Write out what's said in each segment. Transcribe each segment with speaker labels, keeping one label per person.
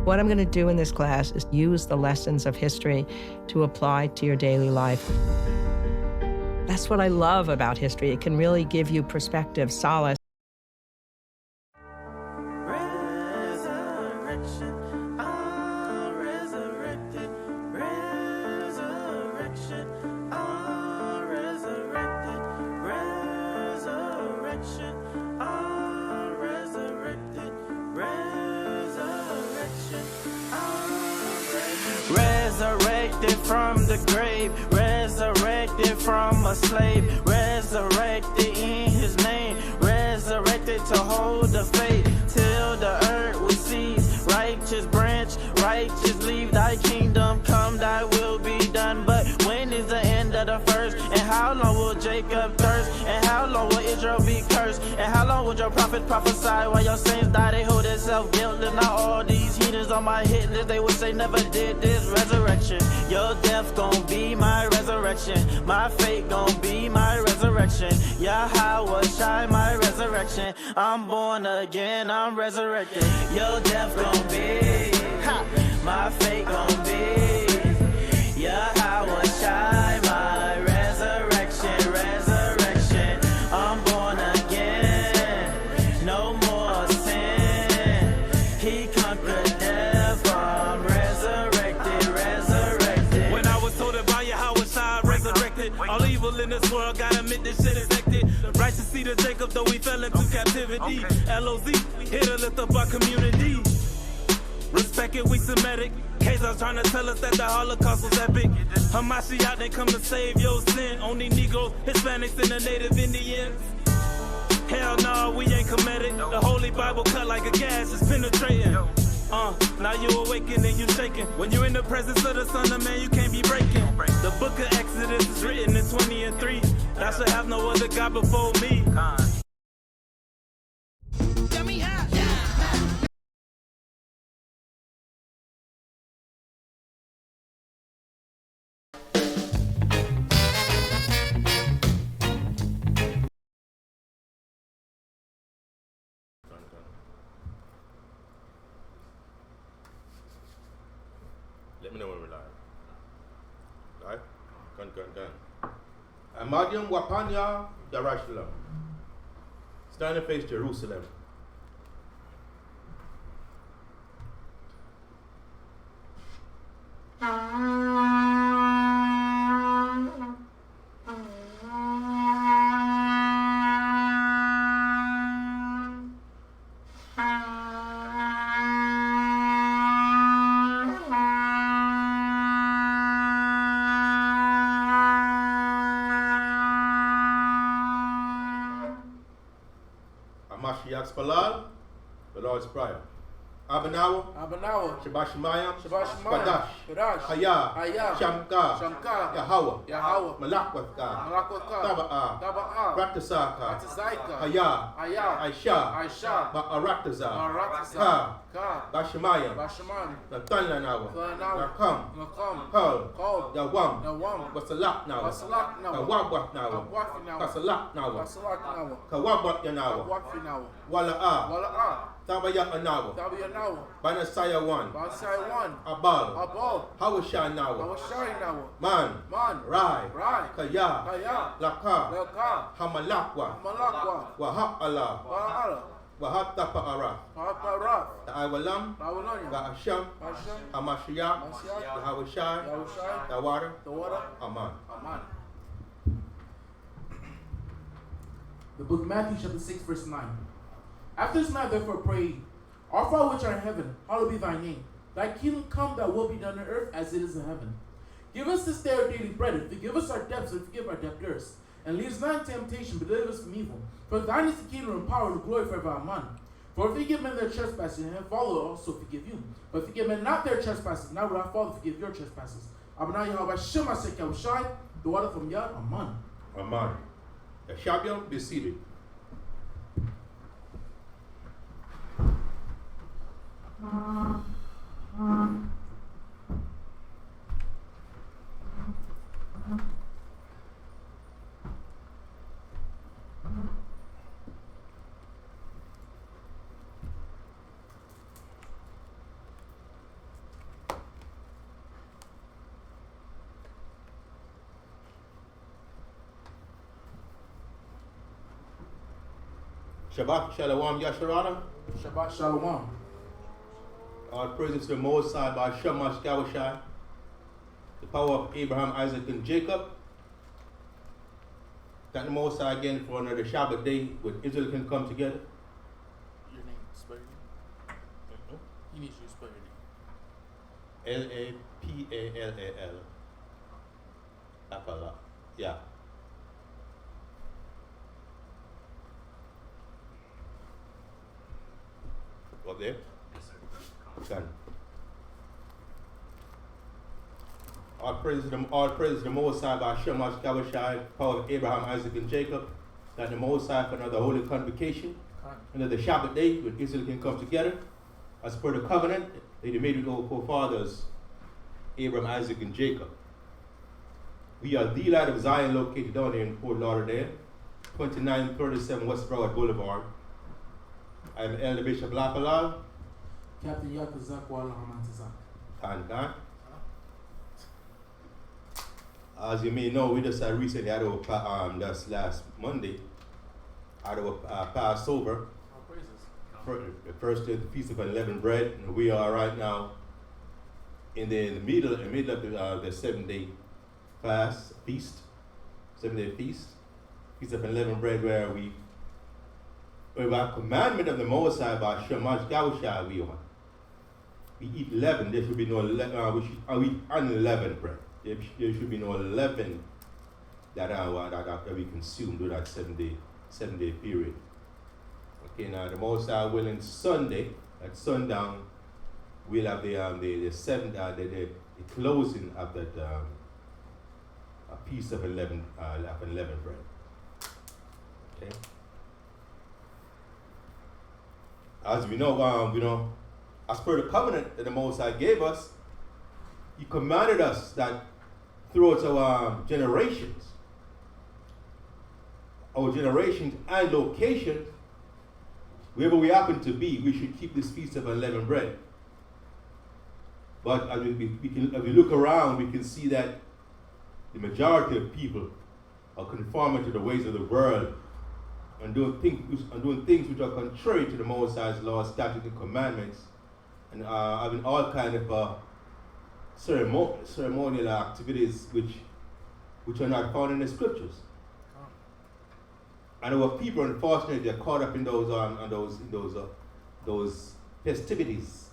Speaker 1: What I'm going to do in this class is use the lessons of history to apply to your daily life. That's what I love about history. It can really give you perspective, solace.
Speaker 2: Resurrected from the grave, resurrected from a slave, resurrected in his name, resurrected to hold the faith till the earth will cease. Righteous branch, righteous leave, thy kingdom come, thy will be done. But when is the end of the first? And how long will Jacob thirst? And how long will Israel be cursed? And how long will your prophet prophesy while your saints die? They hold themselves guiltless. Now all these heathens on my hit list, they would say never did this. Resurrection, your death gon' be my resurrection, my fate gon' be my resurrection. Yahweh Shai, my resurrection. I'm born again, I'm resurrected. Your death gon' be, my fate gon' be. Yahweh Shai, my resurrection, resurrection. I'm born again, no more sin. He conquered death, I'm resurrected, resurrected. When I was told about Yahweh Shai, resurrected. All evil in this world, gotta admit this shit is hectic. Righteous seed of Jacob, though we fell into captivity. LOZ, here to lift up our community. Respect it, we Semitic. K's trying to tell us that the Holocaust was epic. Hamashiach, they come to save your sin. Only Negroes, Hispanics, and the Native Indians. Hell no, we ain't comedic. The Holy Bible cut like a gas, it's penetrating. Now you awaken and you shaking. When you're in the presence of the Son of Man, you can't be breaking. The book of Exodus is written in 20:3. Thou shalt have no other God before me.
Speaker 3: Let me know when we're live. Live? Gun. Amadium Wapanya Darashalam. Stand and face Jerusalem. Mashiach's Balal, the Lord's Prayer. Abanawa, Shabbat Shemayim, Kadash, Haya, Shamka, Yahweh, Malakwaka, Taba'a, Ratasaka, Haya, Aisha, Ba'araktaza, Ka, Bashemayim, Natanlanawa, Nakam, Kal, Yawam, Wasalak Nawa, Kawabwak Nawa, Kasalak Nawa, Kawabwak Yanawa, Wala'a, Tabaya Anawa, Banasaya 1, Abal, Hawashai Nawa, Man, Rai, Kaya, Laka, Hamalakwa, Wahak Allah, Wahat Tapa'ara, Ta'awalam, Ga'asham, Hamashiach, Hawashai, Tawara, Aman.
Speaker 4: The book of Matthew chapter 6 verse 9. After this man therefore prayed, Our Father which art in heaven, hallowed be thy name. Thy kingdom come, thy will be done on earth as it is in heaven. Give us this day our daily bread, and forgive us our debts, and forgive our debtors. And lead us not into temptation, but deliver us from evil. For thine is the kingdom and power and the glory forever. Amen. For if forgive men their trespasses, and Father will also forgive you. But forgive men not their trespasses, now will our Father forgive your trespasses. Abana Yahweh Shema Sekah Shai, the water from Yah. Amen.
Speaker 3: Amen. Shabion, be seated. Shabbat Shalom Yasharana.
Speaker 4: Shabbat Shalom.
Speaker 3: All praises to the Most High by Shamash Gawashai, the power of Abraham, Isaac, and Jacob. Thank the Most High again for another Shabbat day when Israel can come together.
Speaker 4: Your name, spell your name. He needs you to spell your name.
Speaker 3: Lapallal. Lapallal. Yeah. Up there?
Speaker 5: Yes, sir.
Speaker 3: Done. All praise to the Most High by Shemash Gawashai, power of Abraham, Isaac, and Jacob. Thank the Most High for another holy convocation, another Shabbat day when Israel can come together. As per the covenant, they made with our forefathers, Abraham, Isaac, and Jacob. We are the Light of Zion, located down there in Fort Lauderdale, 2937 West Broward Boulevard. I am Elder Bishop Lapalal.
Speaker 4: Captain Yakazak Wala Hamantazak.
Speaker 3: Khan. As you may know, we just recently had our, just last Monday, had our Passover.
Speaker 4: All praises.
Speaker 3: The first day of the Feast of Unleavened Bread, and we are right now in the middle of the 7-day feast, 7-day feast of Unleavened Bread, where we have commandment of the Most High by Shemash Gawashai we on. We eat leaven. There should be no we eat unleavened bread. There should be no leaven that we consume during that 7-day period. Okay, now the Most High willing, Sunday at sundown, we'll have the closing of that a piece of unleavened bread. Okay. As we know, as per the covenant that the Most High gave us, He commanded us that throughout our generations and locations, wherever we happen to be, we should keep this feast of unleavened bread. But as we look around, we can see that the majority of people are conforming to the ways of the world and doing things which are contrary to the Most High's laws, statutes, and commandments, and having all kind of ceremonial activities which are not found in the scriptures. And our people, unfortunately, are caught up in those festivities,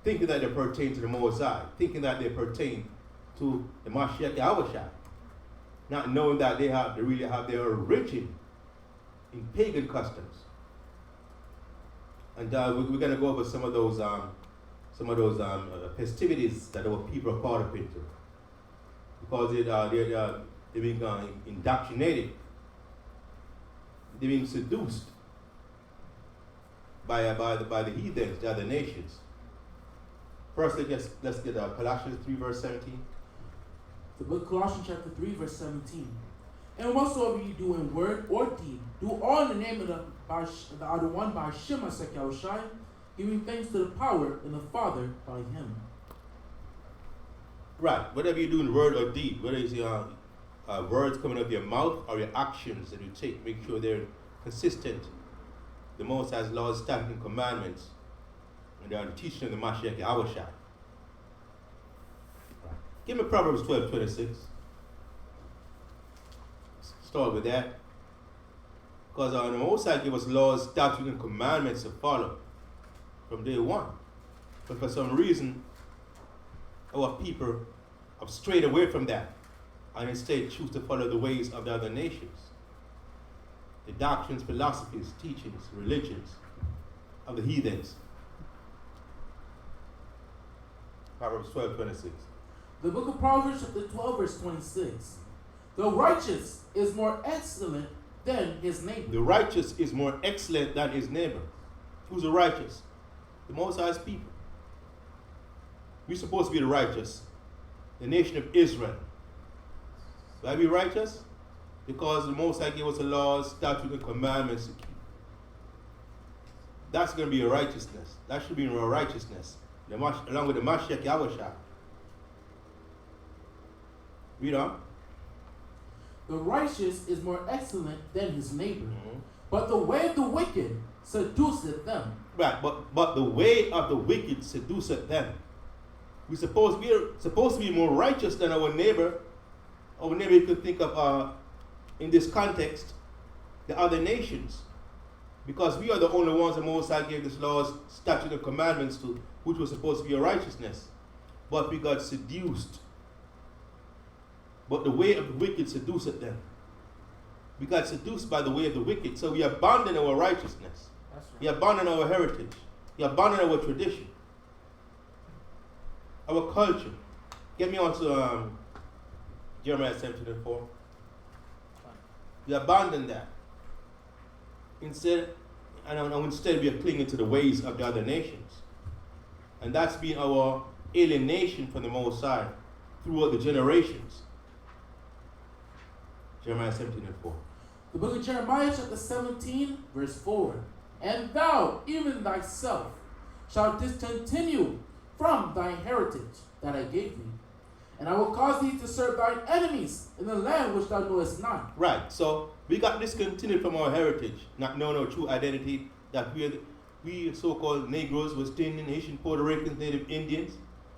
Speaker 3: thinking that they pertain to the Most High, thinking that they pertain to the Mashiach Yahushua, not knowing that they really have their origin in pagan customs. And we're going to go over some of those festivities that our people are caught up into, because they're being indoctrinated, they're being seduced by the heathens, the other nations. First, let's get Colossians 3 verse 17.
Speaker 4: The book of Colossians chapter 3 verse 17. And whatsoever you do in word or deed, do all in the name of the other one by Shema Yahushai, giving thanks to the power in the Father by Him.
Speaker 3: Right. Whatever you do in word or deed, whether it's your words coming out of your mouth or your actions that you take, make sure they're consistent. The Most High's laws, statutes, and commandments, and they are the teaching of the Mashiach Yahushua. Right. Give me Proverbs 12:26. Start with that. Because the Most High gave us laws, statutes, and commandments to follow from day one. But for some reason, our people have strayed away from that and instead choose to follow the ways of the other nations, the doctrines, philosophies, teachings, religions of the heathens. Proverbs 12:26.
Speaker 4: The book of Proverbs chapter 12 verse 26. The righteous is more excellent than his neighbor.
Speaker 3: The righteous is more excellent than his neighbor. Who's the righteous? The Most High's people. We're supposed to be the righteous. The nation of Israel. Why be righteous? Because the Most High gave us the laws, statutes, and commandments to keep. That's going to be a righteousness. That should be a righteousness. Along with the Mashiach Yahushua. Read on.
Speaker 4: The righteous is more excellent than his neighbor, But the way of the wicked seduceth them.
Speaker 3: Right, but the way of the wicked seduceth them. We're supposed to be more righteous than our neighbor. Our neighbor, you could think of, in this context, the other nations. Because we are the only ones the Most High gave these laws, statutes, and commandments to, which was supposed to be a righteousness. But we got seduced. But the way of the wicked seduceth them. We got seduced by the way of the wicked. So we abandoned our righteousness.
Speaker 4: That's right.
Speaker 3: We abandoned our heritage. We abandoned our tradition. Our culture. Get me on to Jeremiah 17:4. We abandoned that. Instead we are clinging to the ways of the other nations. And that's been our alienation from the Most High throughout the generations. Jeremiah 17:4.
Speaker 4: The book of Jeremiah chapter 17 verse 4. And thou, even thyself, shalt discontinue from thy heritage that I gave thee. And I will cause thee to serve thine enemies in the land which thou knowest not.
Speaker 3: Right, so we got discontinued from our heritage, not knowing our true identity, that we so-called Negroes, West Indian, Haitian, Puerto Ricans, Native Indians,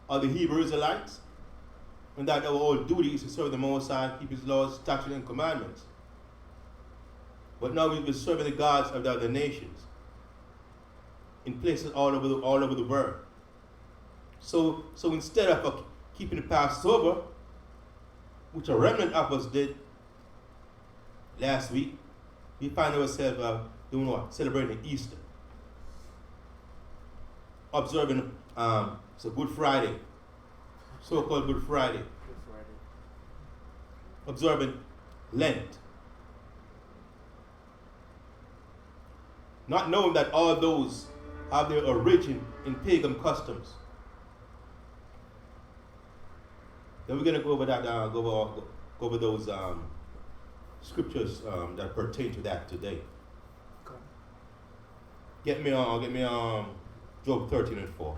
Speaker 3: or the Hebrew Israelites, and that our whole duty is to serve the Most High, keep His laws, statutes, and commandments. But now we've been serving the gods of the other nations in places all over the world. So instead of keeping the Passover, which a remnant of us did last week, we find ourselves doing what? Celebrating Easter. Observing it's a Good Friday, so-called Good Friday.
Speaker 4: Good Friday.
Speaker 3: Observing Lent. Not knowing that all those have their origin in pagan customs. Then we're going to go over that, go over those scriptures that pertain to that today.
Speaker 4: Okay.
Speaker 3: Get me Job 13:4.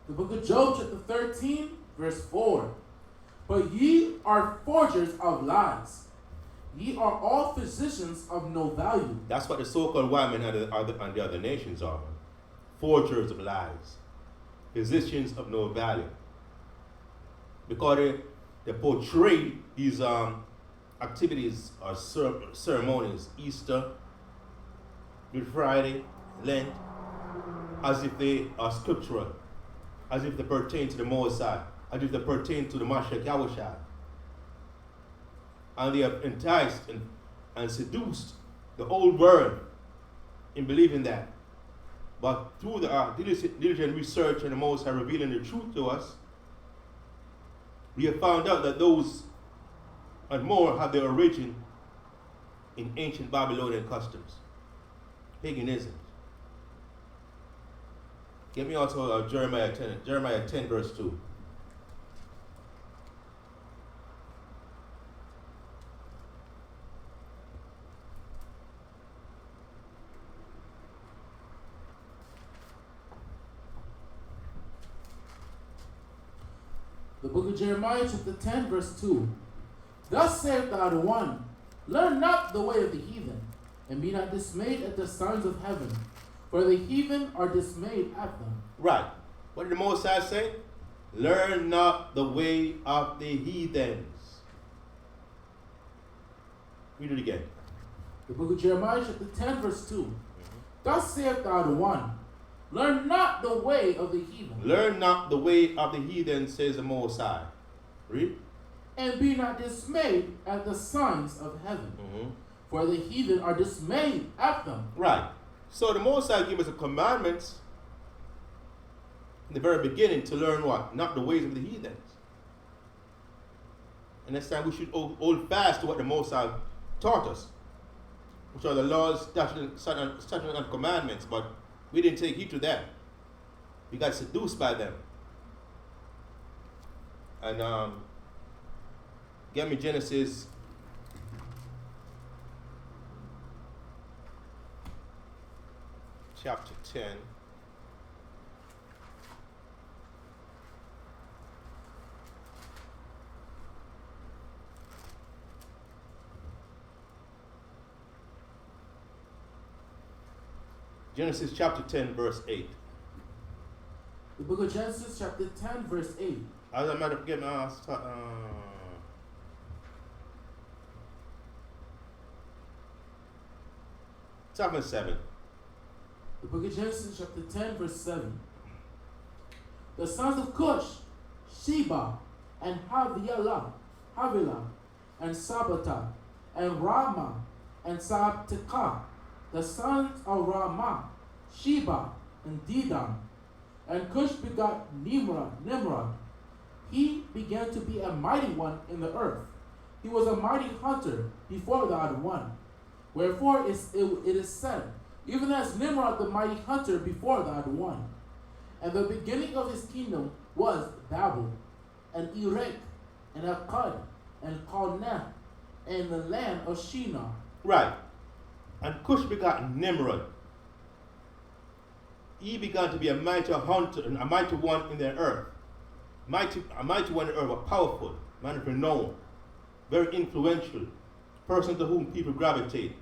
Speaker 4: The book of Job chapter 13 verse 4. But ye are forgers of lies. Ye are all physicians of no value.
Speaker 3: That's what the so-called white men and the other nations are. Forgers of lies. Physicians of no value. Because they portray these activities or ceremonies, Easter, Good Friday, Lent, as if they are scriptural, as if they pertain to the Most High, as if they pertain to the Mashiach Yahushua. And they have enticed and seduced the old world in believing that. But through the diligent research and the Most High revealing the truth to us, we have found out that those and more have their origin in ancient Babylonian customs, paganism. Get me also Jeremiah 10 verse 2.
Speaker 4: The book of Jeremiah chapter 10 verse 2. Thus saith God one, learn not the way of the heathen, and be not dismayed at the signs of heaven, for the heathen are dismayed at them.
Speaker 3: Right. What did the Most High say? Learn not the way of the heathens. Read it again.
Speaker 4: The book of Jeremiah chapter 10 verse 2. Thus saith God one, learn not the way of the heathen.
Speaker 3: Learn not the way of the heathen, says the Most High. Read.
Speaker 4: And be not dismayed at the signs of heaven, for the heathen are dismayed at them.
Speaker 3: Right. So the Most High gave us the commandments in the very beginning to learn what? Not the ways of the heathens. And next time we should hold fast to what the Most High taught us, which are the laws, statutes, and commandments. But we didn't take heed to that. We got seduced by them. And get me Genesis chapter 10. Genesis chapter 10, verse 8.
Speaker 4: The book of Genesis, chapter 10, verse 8.
Speaker 3: As a matter of fact, chapter 7.
Speaker 4: The book of Genesis, chapter 10, verse 7. The sons of Cush, Sheba, and Havilah, and Sabata, and Ramah, and Sabtekah. The sons of Ramah, Sheba, and Dedan. And Cush begot Nimrod. He began to be a mighty one in the earth. He was a mighty hunter before the had one. Wherefore it is said, even as Nimrod the mighty hunter before the had one. And the beginning of his kingdom was Babel, and Erech, and Akkad, and Calneh, and the land of Shinar.
Speaker 3: Right. And Cush begot Nimrod. He began to be a mighty hunter and a mighty one in the earth. A mighty one in the earth, a powerful, man of renown, very influential, person to whom people gravitate.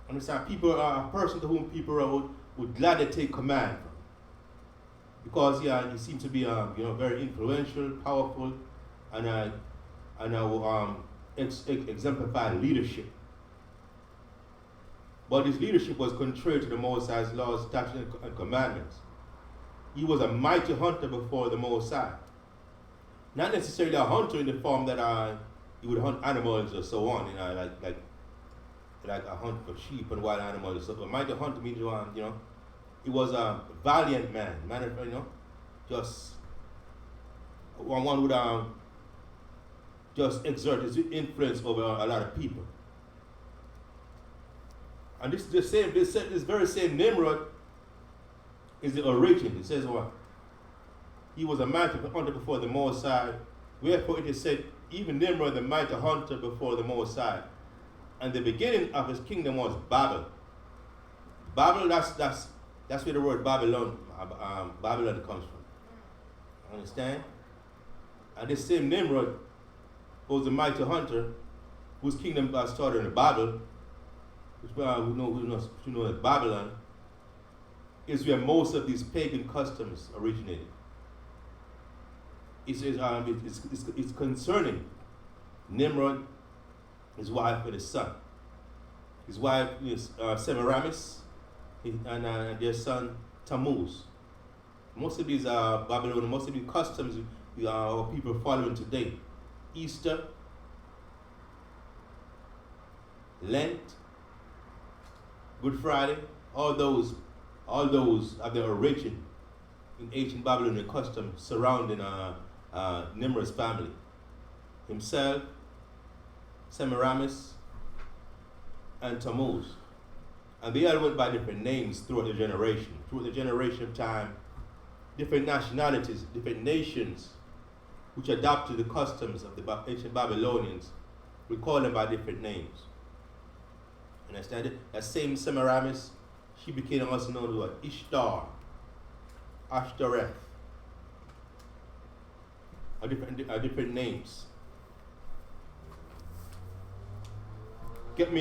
Speaker 3: Understand? People are a person to whom people would gladly take command from. Because he seems to be very influential, powerful, and exemplified leadership. But his leadership was contrary to the Most High's laws, statutes, and commandments. He was a mighty hunter before the Most High. Not necessarily a hunter in the form that he would hunt animals or so on, like a hunt for sheep and wild animals and stuff. A mighty hunter means, he was a valiant man, just one would just exert his influence over a lot of people. And this very same Nimrod is the origin. It says what? He was a mighty hunter before the Most High. Wherefore it is said, even Nimrod the mighty hunter before the Most High. And the beginning of his kingdom was Babel. Babel, that's where the word Babylon comes from. Understand? And this same Nimrod was a mighty hunter whose kingdom started in Babel, which we know as Babylon, is where most of these pagan customs originated. It's concerning Nimrod, his wife, and his son. His wife is Semiramis, and their son Tammuz. Most of these Babylonian, most of these customs people are following today. Easter, Lent, Good Friday, all those have their origin in ancient Babylonian customs surrounding Nimrod's family. Himself, Semiramis, and Tammuz. And they all went by different names throughout the generation. Throughout the generation of time, different nationalities, different nations which adopted the customs of the ancient Babylonians, we call them by different names. Understand it? That same Semiramis, she became also known as what? Ishtar, Ashtoreth, are different names. Let's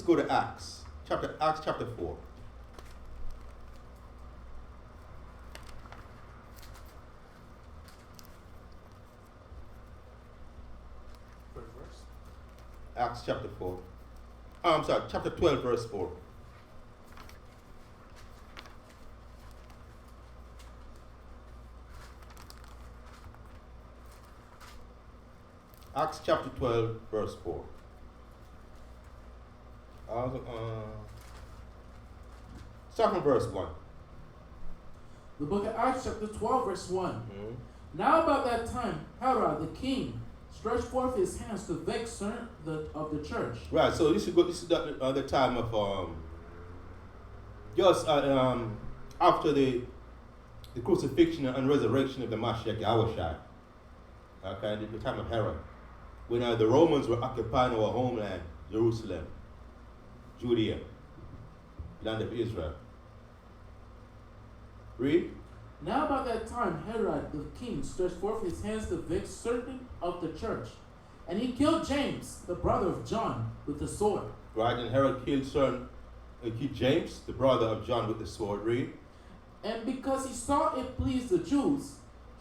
Speaker 3: go to Acts chapter 4. Acts chapter 4. Chapter 12, verse 4. Acts chapter 12, verse 4. Start from verse 1.
Speaker 4: The book of Acts, chapter 12, verse 1.
Speaker 3: Mm-hmm.
Speaker 4: Now about that time, Herod the king stretched forth his hands to vex certain of the church.
Speaker 3: Right, so this is the time of after the crucifixion and resurrection of the Mashiach Yahushua. Okay, the time of Herod, when the Romans were occupying our homeland, Jerusalem, Judea, land of Israel. Read.
Speaker 4: Now about that time Herod the king stretched forth his hands to vex certain of the church, And he killed James, the brother of John, with the sword.
Speaker 3: Right, and Herod killed James, the brother of John, with the sword. Read.
Speaker 4: And because he saw it pleased the Jews,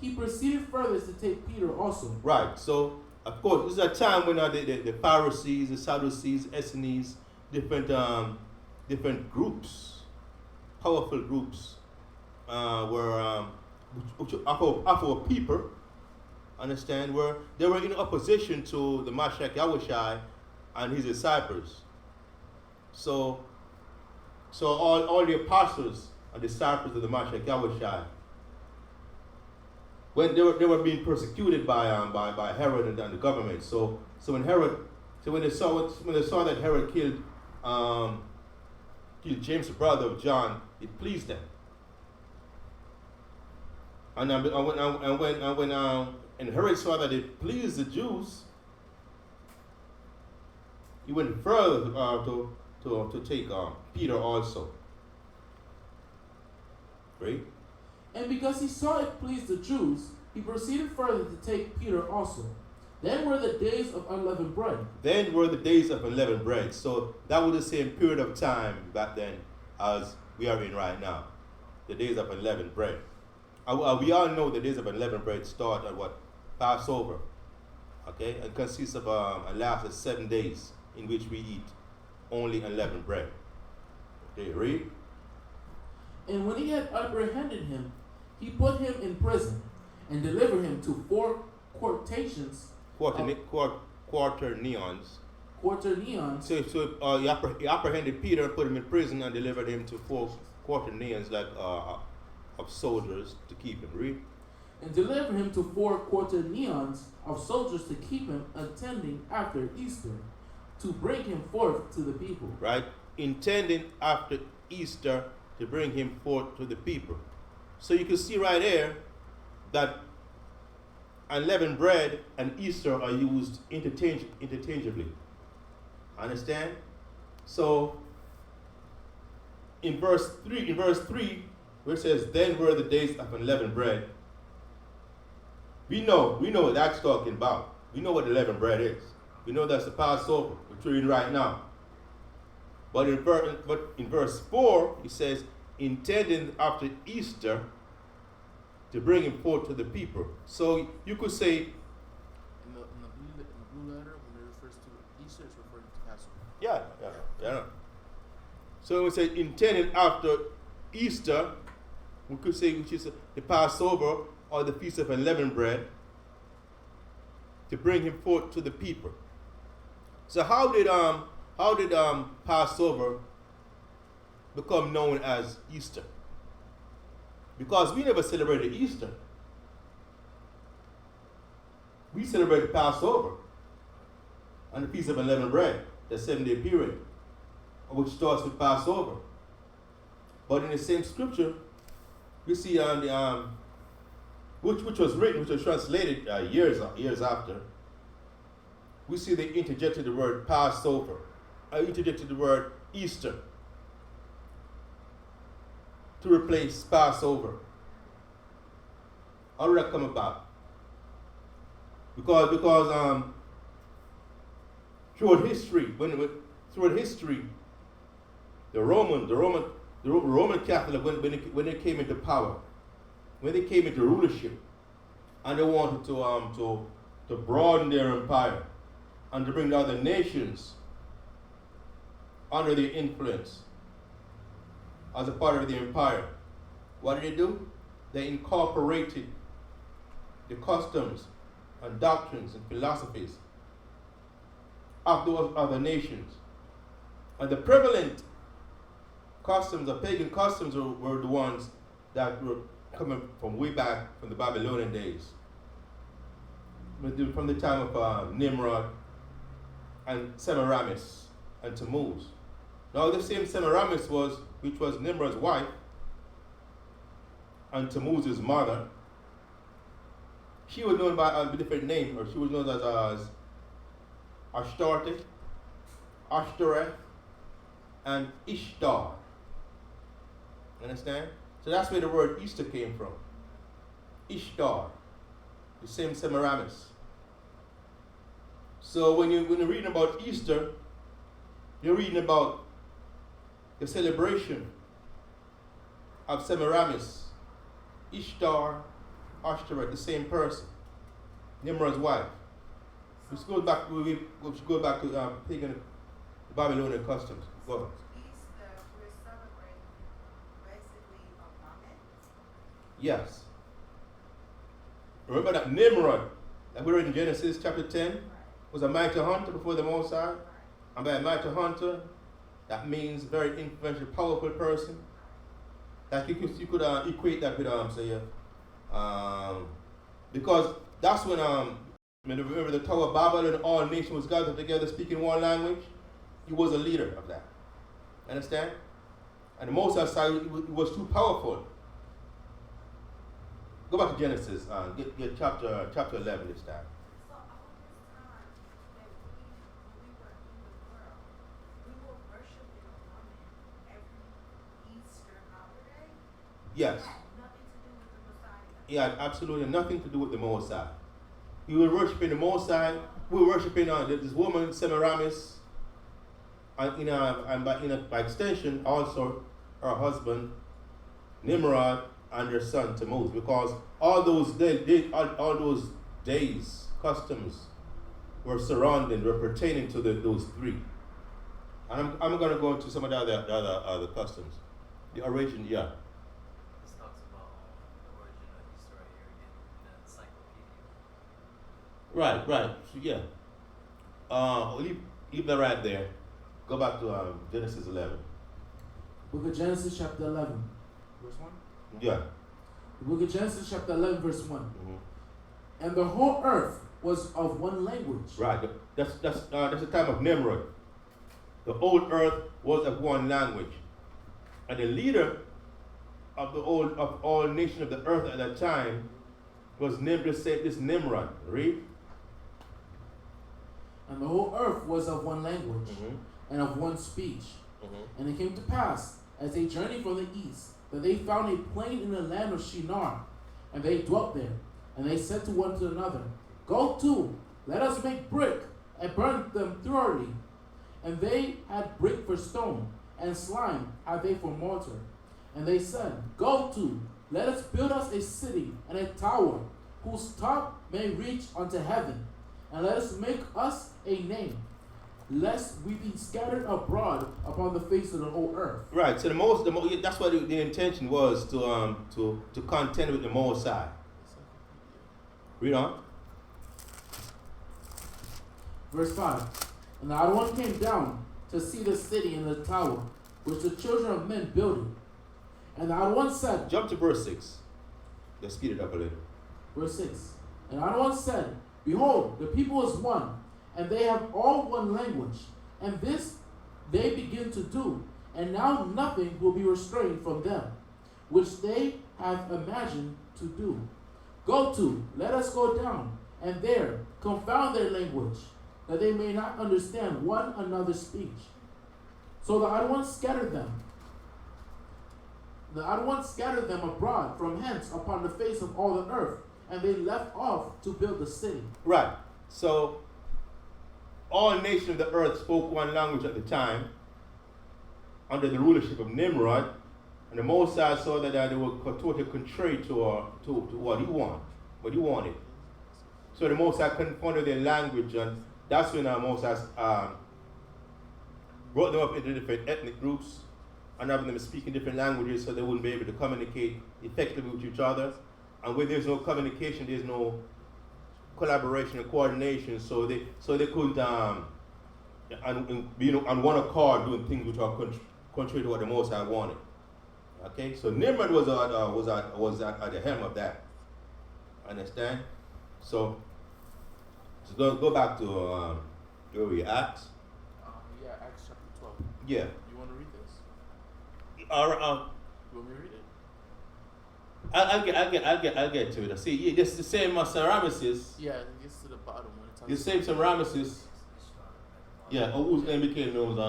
Speaker 4: he proceeded further to take Peter also.
Speaker 3: Right, so of course this is a time when the Pharisees, the Sadducees, Essenes, different groups, powerful groups, were which of a people, understand, where they were in opposition to the Mashiach Yahushai and his disciples. So all the apostles and disciples of the Mashiach Yahushai, when they were being persecuted by Herod and the government. So when they saw that Herod killed James, the brother of John, it pleased them. And when Herod saw that it pleased the Jews, he went further to take Peter also. Right?
Speaker 4: And because he saw it pleased the Jews, he proceeded further to take Peter also. Then were the days of unleavened bread.
Speaker 3: Then were the days of unleavened bread. So that was the same period of time back then as we are in right now. The days of unleavened bread. We all know the days of unleavened bread start at what? Passover. Okay? And consists of and lasts 7 days in which we eat only unleavened bread. Okay, read.
Speaker 4: And when he had apprehended him, he put him in prison and delivered him to 4 quaternions.
Speaker 3: Quaternions.
Speaker 4: Quaternions.
Speaker 3: So he apprehended Peter and put him in prison and delivered him to 4 quaternions, like of soldiers to keep him. Read.
Speaker 4: And delivered him to 4 quaternions of soldiers to keep him attending after Easter, to bring him forth to the people.
Speaker 3: Right? Intending after Easter to bring him forth to the people. So you can see right there that unleavened bread and Easter are used interchangeably. Understand? So in verse 3, where it says, then were the days of unleavened bread, we know what that's talking about. We know what unleavened bread is. We know that's the Passover, which we're in right now. But in verse 4, it says, intending after Easter to bring him forth to the people. So you could say,
Speaker 4: In the blue letter, when it refers to Easter, it's referring to Passover.
Speaker 3: yeah. So we say intending after Easter, we could say which is the Passover or the Feast of Unleavened Bread, to bring him forth to the people. So how did Passover become known as Easter? Because we never celebrated Easter. We celebrated Passover and the Feast of Unleavened Bread, the 7-day period, which starts with Passover. But in the same scripture, we see which was written, which was translated years after, we see they interjected the word Passover, interjected the word Easter to replace Passover. How did that come about? Because throughout history, the Roman Catholic, when they came into power, when they came into rulership, and they wanted to broaden their empire and to bring the other nations under their influence as a part of the empire, what did they do? They incorporated the customs and doctrines and philosophies of those other nations. And the prevalent customs, the pagan customs, were the ones that were coming from way back from the Babylonian days, from the time of Nimrod and Semiramis and Tammuz. Now the same Semiramis which was Nimrod's wife and Tammuz's mother, she was known by a different name, or she was known as Ashtarte, Ashtoreth, and Ishtar. Understand? So that's where the word Easter came from. Ishtar, the same Semiramis. So when you're reading about Easter, you're reading about the celebration of Semiramis, Ishtar, Ashtoreth, the same person, Nimrod's wife. Which goes back to pagan Babylonian customs. Go ahead.
Speaker 5: Easter, we're celebrating basically a moment.
Speaker 3: Yes. Remember that Nimrod, that we read in Genesis chapter 10, was a mighty hunter before the Most High. And by a mighty hunter, that means very influential, powerful person. That you could equate that with because that's when remember the Tower of Babel and all nations was gathered together speaking one language. He was a leader of that. Understand? And the Most High side, it was too powerful. Go back to Genesis, get chapter 11 this time.
Speaker 5: So all this time that when we were in the world, we were worshiping a woman every Easter holiday.
Speaker 3: Yes.
Speaker 5: It had nothing to do with the Messiah.
Speaker 3: It had absolutely nothing to do with the Most High. We were worshiping the Most High. We were worshiping this woman, Semiramis, and by extension also her husband, Nimrod, and their son Tammuz, because all those days, customs were pertaining to those three. And I'm going to go into some of the other customs. The origin, yeah.
Speaker 6: This talks about the origin of Easter right here again in the encyclopedia.
Speaker 3: Right. So, yeah. Leave that right there. Go back to Genesis 11.
Speaker 4: Book of Genesis chapter 11, verse 1.
Speaker 3: Yeah.
Speaker 4: The book of Genesis chapter 11, verse 1.
Speaker 3: Mm-hmm.
Speaker 4: And the whole earth was of one language.
Speaker 3: Right. That's the time of Nimrod. The old earth was of one language, and the leader of all nations of the earth at that time was this Nimrod. Read.
Speaker 4: And the whole earth was of one language,
Speaker 3: Mm-hmm.
Speaker 4: and of one speech.
Speaker 3: Mm-hmm.
Speaker 4: And it came to pass, as they journeyed from the east, that they found a plain in the land of Shinar, and they dwelt there. And they said to one to another, Go to, let us make brick, and burn them thoroughly. And they had brick for stone, and slime had they for mortar. And they said, Go to, let us build us a city and a tower, whose top may reach unto heaven, and let us make us a name, lest we be scattered abroad upon the face of the whole earth.
Speaker 3: Right. So that's what the intention was to contend with the Most High. Read on.
Speaker 4: Verse 5. And the other one came down to see the city and the tower, which the children of men builded. And the other one said,
Speaker 3: Jump to verse 6. Let's speed it up a little.
Speaker 4: verse 6. And the other one said, Behold, the people is one, and they have all one language. And this they begin to do, and now nothing will be restrained from them, which they have imagined to do. Go to, let us go down, and there confound their language, that they may not understand one another's speech. So the other one scattered them. The other one scattered them abroad from hence upon the face of all the earth, and they left off to build the city.
Speaker 3: Right. So all nations of the earth spoke one language at the time under the rulership of Nimrod, and the Most High saw that they were totally contrary to what he wanted. So the Most High confounded their language, and that's when the Most High brought them up into different ethnic groups and having them speaking different languages so they wouldn't be able to communicate effectively with each other. And where there's no communication, there's no collaboration and coordination, so they couldn't be on one accord doing things which are contrary to what the Most High wanted. Okay, so Nimrod was at the helm of that. Understand? So go back to where we Acts.
Speaker 4: Yeah, Acts chapter 12.
Speaker 3: Yeah.
Speaker 4: You want to read this?
Speaker 3: You
Speaker 4: want me to read it?
Speaker 3: I'll get to it. See, yeah, this is the same Semiramis.
Speaker 4: Yeah, it gets to the bottom when it talks.
Speaker 3: The same Semiramis. Yeah, whose name became known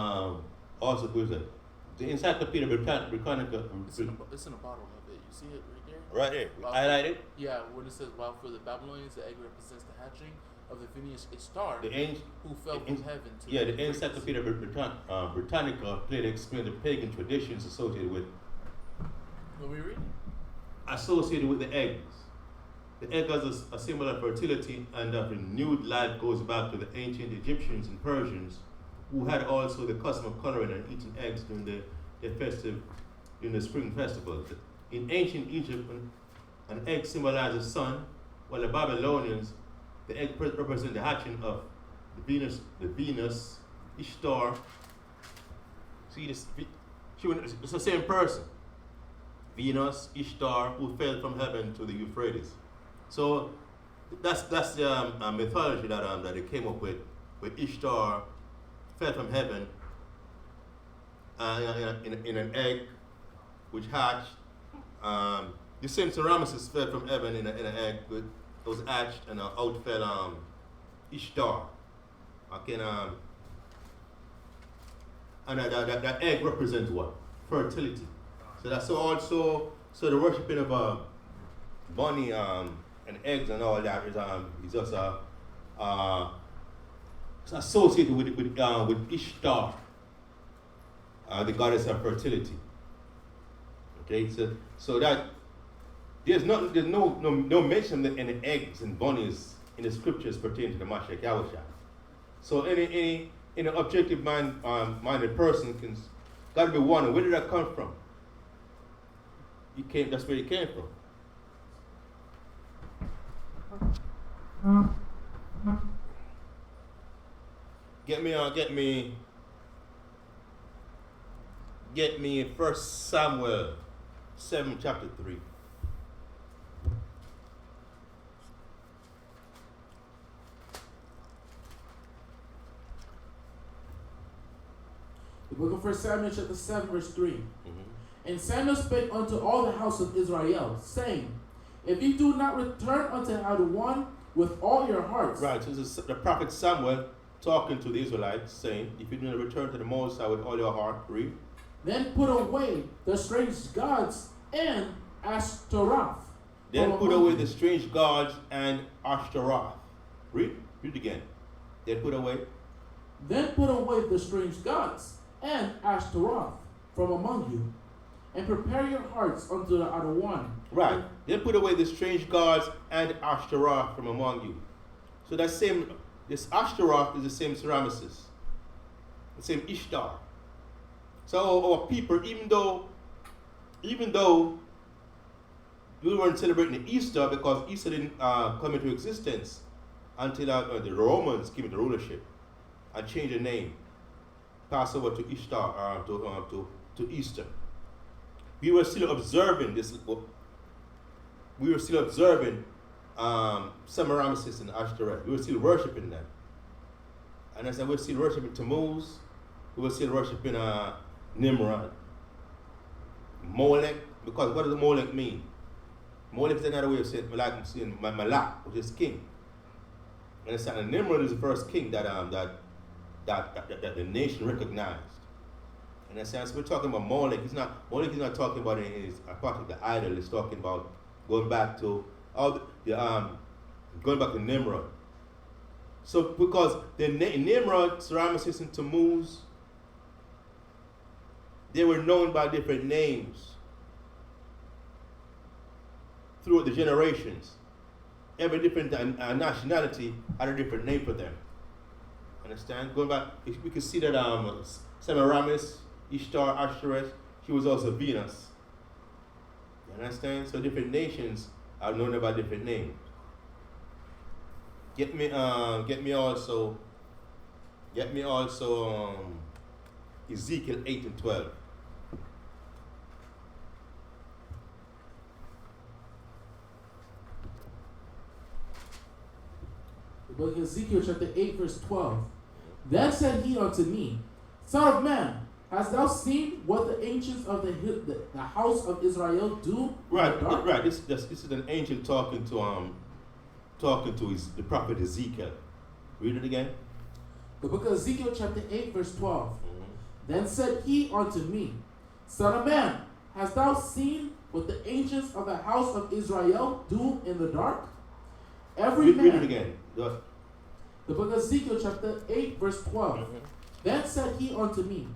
Speaker 3: also who's it? The Encyclopedia Britannica.
Speaker 4: It's in the bottom of it. You see it right there?
Speaker 3: Right here.
Speaker 4: Wow.
Speaker 3: Highlighted.
Speaker 4: Yeah, when it says, while for the Babylonians, the egg represents the hatching, of the Venus Ishtar,
Speaker 3: The ancient,
Speaker 4: who fell from heaven to
Speaker 3: yeah, the
Speaker 4: Euphrates.
Speaker 3: Encyclopedia Britannica clearly explained the pagan traditions associated with the eggs. The egg as a symbol of fertility and of renewed life goes back to the ancient Egyptians and Persians, who had also the custom of coloring and eating eggs during the spring festivals. In ancient Egypt, an egg symbolized the sun, while the Babylonians, the egg represents the hatching of the Venus Ishtar. See this? It's the same person. Venus Ishtar, who fell from heaven to the Euphrates. So that's the mythology that they came up with, where Ishtar fell from heaven in an egg which hatched. The same Ramesses fell from heaven in an egg that was hatched, and out fell Ishtar. Okay, and that egg represents what? Fertility. So that's also the worshiping of bunny and eggs and all that is just it's associated with Ishtar, the goddess of fertility. Okay, so that there's no mention of any eggs and bunnies in the scriptures pertaining to the Mashiach Yahushua. So any objective minded person can gotta be wondering, where did that come from? That's where he came from. Get me 1 Samuel 7 chapter 3.
Speaker 4: The book of 1 Samuel chapter 7 verse 3.
Speaker 3: Mm-hmm.
Speaker 4: And Samuel spake unto all the house of Israel, saying, if ye do not return unto Adonai with all your hearts.
Speaker 3: Right, so this is the prophet Samuel talking to the Israelites, saying, if you do not return to the Most High with all your heart, read.
Speaker 4: Then put away the strange gods and Ashtaroth.
Speaker 3: Then put away the strange gods and Ashtaroth. Read again. Then put away
Speaker 4: the strange gods and Ashtaroth from among you, and prepare your hearts unto the Adonai.
Speaker 3: Right. Then put away the strange gods and Ashtaroth from among you. So this Ashtaroth is the same Ramesses, the same Ishtar. So our people, even though we weren't celebrating the Easter, because Easter didn't come into existence until the Romans came into rulership and changed the name, passed over to Ishtar, to Easter. We were still observing this. We were still observing Semiramis and Ashtoreth. We were still worshiping them. And as I was still worshiping Tammuz, we were still worshiping Nimrod, Molech. Because what does Molech mean? Molech is another way of saying Malak, which is king. And Nimrod is the first king that the nation recognized. In a sense, we're talking about Molech. Molech is not talking about a part of the idol. It's talking about going back to Nimrod. So because the Nimrod, Ramesses, and Tammuz, they were known by different names throughout the generations. Every different nationality had a different name for them. Understand? Going back, we can see that Semiramis, Ishtar, Ashtoreth, she was also Venus. You understand? So different nations are known by different names. Get me also Ezekiel 8 and 12.
Speaker 4: The book of Ezekiel chapter 8 verse 12. Then said he unto me, Son of man, hast thou seen what the ancients of the house of Israel do?
Speaker 3: Right. This is an angel talking to the prophet Ezekiel. Read it again.
Speaker 4: The book of Ezekiel chapter 8 verse 12. Then said he unto me, Son of man, hast thou seen what the ancients of the house of Israel do in the dark?
Speaker 3: Read it again.
Speaker 4: The book of Ezekiel chapter 8 verse 12. Then said he unto me,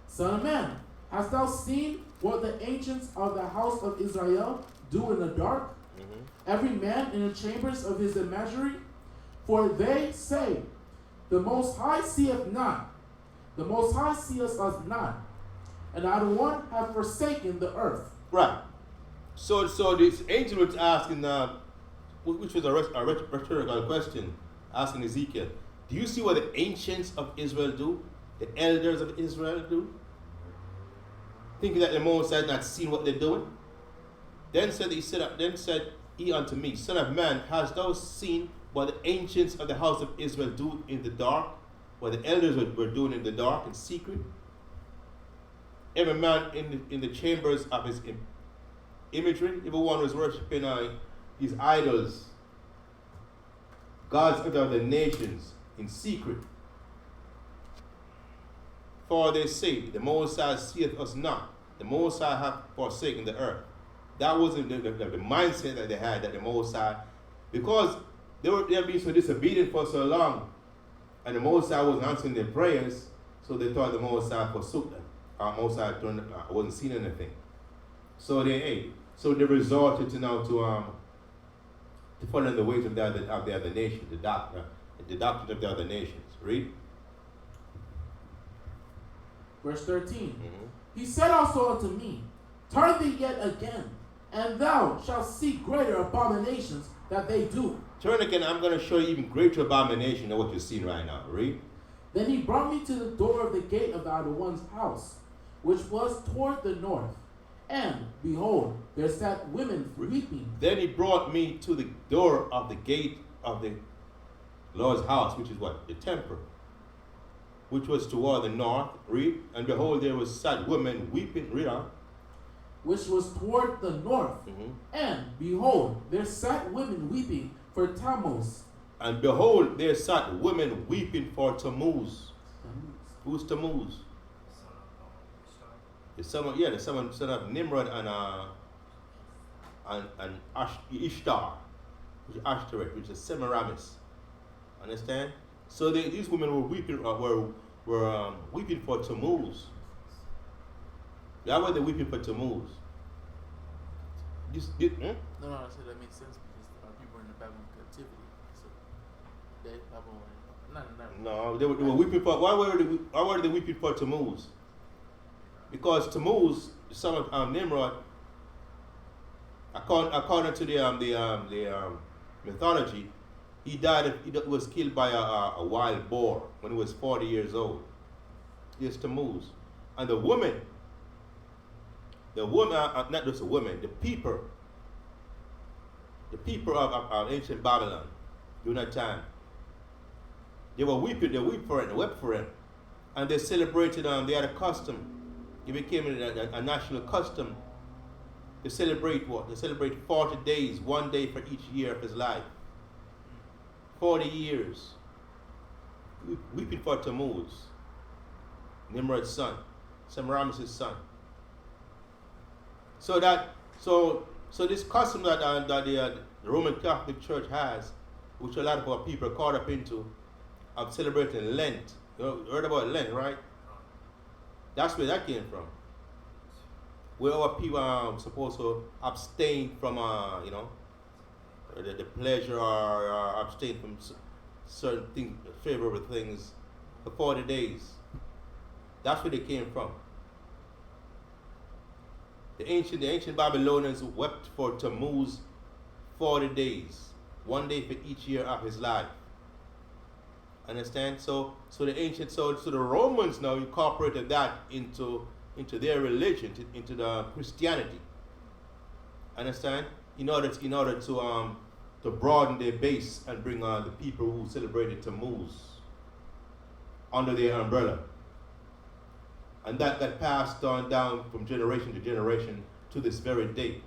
Speaker 4: Son of man, hast thou seen what the ancients of the house of Israel do in the dark? Every man in the chambers of his imagery? For they say, the Most High seeth not, the Most High seeth us not, and I the one have forsaken the earth.
Speaker 3: Right. So this angel was asking, which was a rhetorical question, asking Ezekiel, do you see what the ancients of Israel do? The elders of Israel do? Thinking that the Most had not seen what they're doing? Then said he unto me, Son of man, hast thou seen what the ancients of the house of Israel do in the dark? What the elders were doing in the dark in secret? Every man in the chambers of his imagery, everyone was worshiping his idols, gods of the other nations in secret. For they say, the Most High seeth us not, the Most High hath forsaken the earth. That wasn't the mindset that they had, that the Most High, because they have been so disobedient for so long, and the Most High wasn't answering their prayers, so they thought the Most High forsook them. Most High wasn't seeing anything. So they resorted to now to follow the ways of the other nation, the doctrine of the other nations. Read.
Speaker 4: Verse 13. He said also unto me, Turn thee yet again, and thou shalt see greater abominations that they do.
Speaker 3: Turn again, I'm going to show you even greater abomination than what you're seeing right now. Read.
Speaker 4: Then he brought me to the door of the gate of the other one's house, which was toward the north. And behold, there sat women weeping.
Speaker 3: Then he brought me to the door of the gate of the Lord's house, which is what? The temple, which was toward the north. Read. And behold, there was sat women weeping. Read on.
Speaker 4: Which was toward the north. And behold, there sat women weeping for Tammuz.
Speaker 3: And behold, there sat women weeping for Tammuz. Who's Tammuz? The son of Nimrod and Ishtar, which is Ashtoreth, which is Semiramis. Understand? So these women were weeping, were weeping for Tammuz. That's why they're weeping for Tammuz.
Speaker 4: No, I said that makes sense because people were in the Babylonian captivity. So they Babylonian.
Speaker 3: No, they were weeping for. Why were they weeping for Tammuz? Because Tammuz, the son of Nimrod, according to the mythology, he died. He was killed by a wild boar when he was 40 years old. Yes, Tammuz, and the woman, not just the woman, the people of ancient Babylon during that time, they were weeping. They wept for it. They wept for it, and they celebrated. They had a custom. It became a national custom to celebrate what? They celebrate 40 days, 1 day for each year of his life. 40 years. Weeping for Tammuz, Nimrod's son, Semiramis' son. So this custom that the Roman Catholic Church has, which a lot of our people are caught up into, of celebrating Lent. You heard about Lent, right? That's where that came from. Where our people are supposed to abstain from, the pleasure or abstain from certain things, favorable things for 40 days. That's where they came from. The ancient Babylonians wept for Tammuz 40 days, 1 day for each year of his life. Understand? So the Romans now incorporated that into their religion, into the Christianity. Understand? In order to broaden their base and bring the people who celebrated Tammuz under their umbrella. And that passed on down from generation to generation to this very day.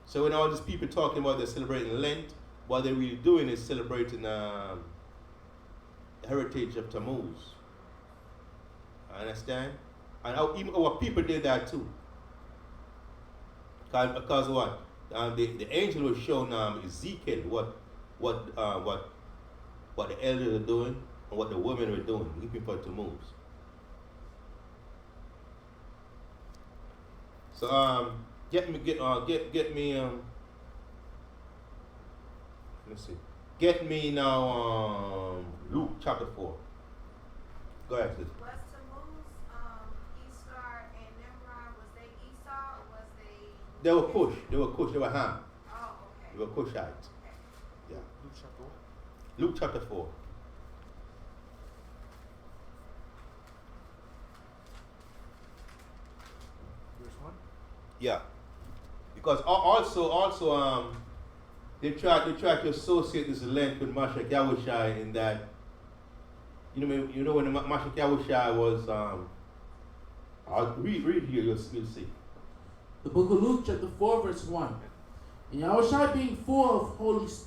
Speaker 3: So when all these people talking about they're celebrating Lent, what they're really doing is celebrating the heritage of Tammuz. Understand? And even our people did that too. Because what? The angel was showing Ezekiel what what the elders are doing and what the women were doing, looking for Tammuz. So get me let's see. Get me now Luke chapter 4. Go ahead, sis.
Speaker 5: Was Tammuz, Easter and Nimrod, was they Esau or was they?
Speaker 3: They were Cush. They were Ham.
Speaker 5: Oh, okay.
Speaker 3: They were Cushites.
Speaker 5: Okay.
Speaker 3: Yeah.
Speaker 4: Luke chapter 1.
Speaker 3: Luke chapter 4.
Speaker 4: Verse 1.
Speaker 3: Yeah. Because also they tried to associate this Lent with Mashiach Yahushai in that you know when the Mashiach Yahushai was I'll read here, you'll see.
Speaker 4: The book of Luke chapter 4 verse 1. And Yahushua being full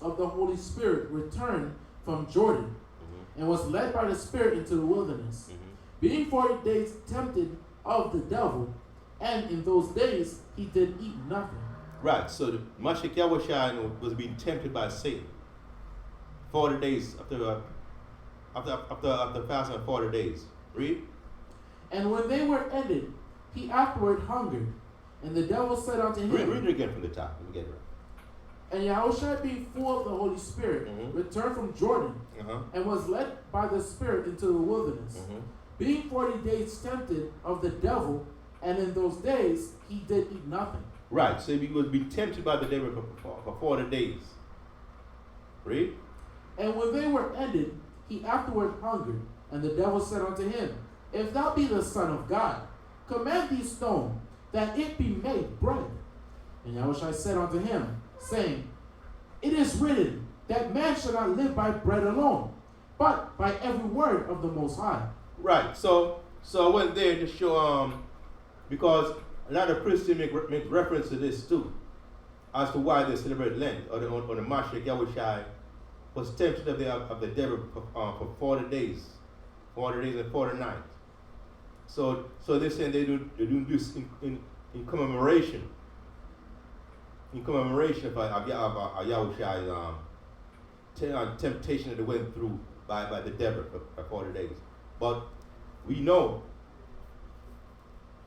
Speaker 4: of the Holy Spirit returned from Jordan and was led by the Spirit into the wilderness, being 40 days tempted of the devil, and in those days he did eat nothing.
Speaker 3: Right, so the Mashiach Yahushai was being tempted by Satan 40 days after fasting 40 days. Read.
Speaker 4: And when they were ended, he afterward hungered, and the devil said unto him,
Speaker 3: Read it again from the top. Let me get it right.
Speaker 4: And Yahushua being full of the Holy Spirit returned from Jordan and was led by the Spirit into the wilderness, being 40 days tempted of the devil, and in those days he did eat nothing.
Speaker 3: Right, so he was being tempted by the devil for 40 days. Read.
Speaker 4: And when they were ended, he afterward hungered, and the devil said unto him, If thou be the Son of God, command these stones that it be made bread. And Yahushua said unto him, saying, It is written that man shall not live by bread alone, but by every word of the Most High.
Speaker 3: Right, so I went there to show because a lot of Christians make reference to this too, as to why they celebrate Lent, or the Mashiach Yahushai was tempted of the devil for 40 days and 40 nights. So they're saying they're doing this in commemoration. In commemoration of Yahushai's temptation that they went through by the devil for 40 days. But we know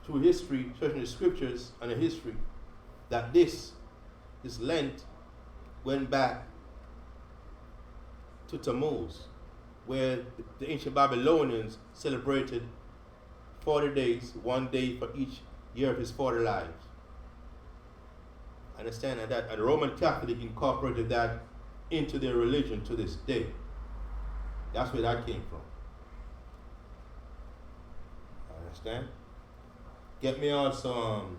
Speaker 3: through history, especially the scriptures and the history, that this Lent went back to Tammuz, where the ancient Babylonians celebrated 40 days, 1 day for each year of his 40 lives. Understand that? And the Roman Catholic incorporated that into their religion to this day. That's where that came from. Understand? Get me also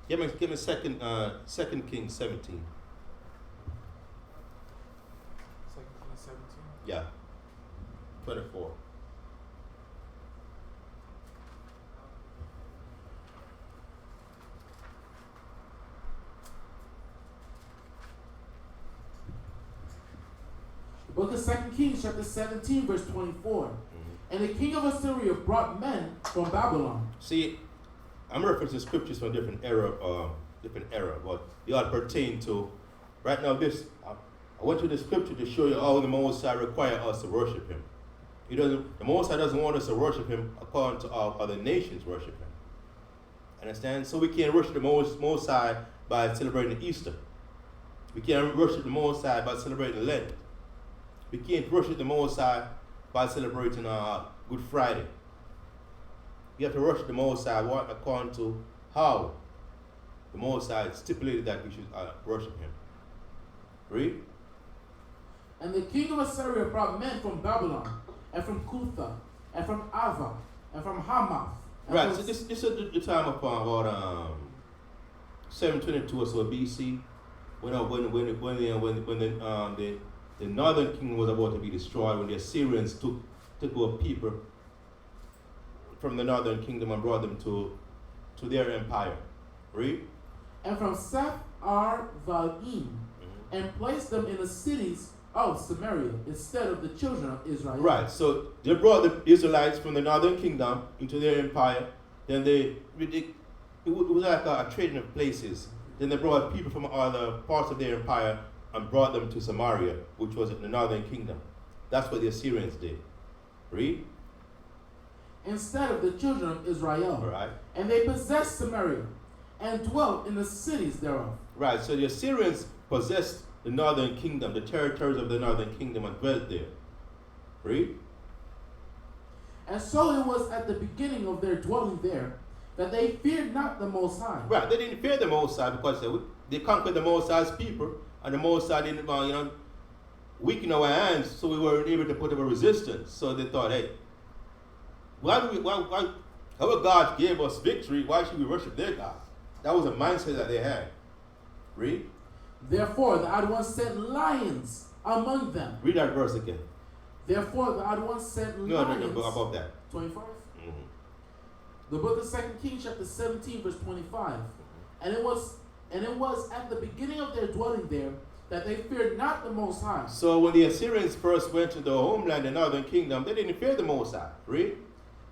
Speaker 3: give me second Kings 17.
Speaker 4: 2 Kings 17.
Speaker 3: Yeah. 24.
Speaker 4: The book of 2 Kings chapter 17 verse 24. And the king of Assyria brought men from Babylon.
Speaker 3: See, I'm referencing scriptures from different era, but they all pertain to right now. I went to the scripture to show you how the Most High requires us to worship Him. The Most High doesn't want us to worship Him according to how other nations worship Him. Understand? So we can't worship the Most High by celebrating Easter. We can't worship the Most High by celebrating Lent. We can't worship the Most High by celebrating Good Friday. You have to worship the Most High according to how the Most High stipulated that we should worship Him. Read.
Speaker 4: And the king of Assyria brought men from Babylon, and from Cutha, and from Ava, and from Hamath.
Speaker 3: Right, so this is the time of about 722 or so BC, when the northern kingdom was about to be destroyed, when the Assyrians took over people from the northern kingdom and brought them to their empire. Read.
Speaker 4: And from Seth Arvaim, and placed them in the cities of Samaria instead of the children of Israel.
Speaker 3: Right, so they brought the Israelites from the northern kingdom into their empire. Then it was like a trading of places. Then they brought people from other parts of their empire and brought them to Samaria, which was in the northern kingdom. That's what the Assyrians did. Read.
Speaker 4: Instead of the children of Israel.
Speaker 3: Right.
Speaker 4: And they possessed Samaria and dwelt in the cities thereof.
Speaker 3: Right, so the Assyrians possessed the northern kingdom, the territories of the northern kingdom, and dwelt there. Read.
Speaker 4: And so it was at the beginning of their dwelling there that they feared not the Most High.
Speaker 3: Right, they didn't fear the Most High because they conquered the Most High's people, and the Most High didn't, weaken our hands, so we weren't able to put up a resistance. So they thought, hey, why our God gave us victory, why should we worship their God? That was a mindset that they had. Read.
Speaker 4: Therefore the Odd One sent lions among them.
Speaker 3: Read that verse again.
Speaker 4: Therefore the Odd One sent lions.
Speaker 3: No, above that.
Speaker 4: 25?
Speaker 3: Mm-hmm.
Speaker 4: The book of 2 Kings chapter 17 verse 25. And it was at the beginning of their dwelling there that they feared not the Most High.
Speaker 3: So when the Assyrians first went to the homeland, the northern kingdom, they didn't fear the Most High. Read.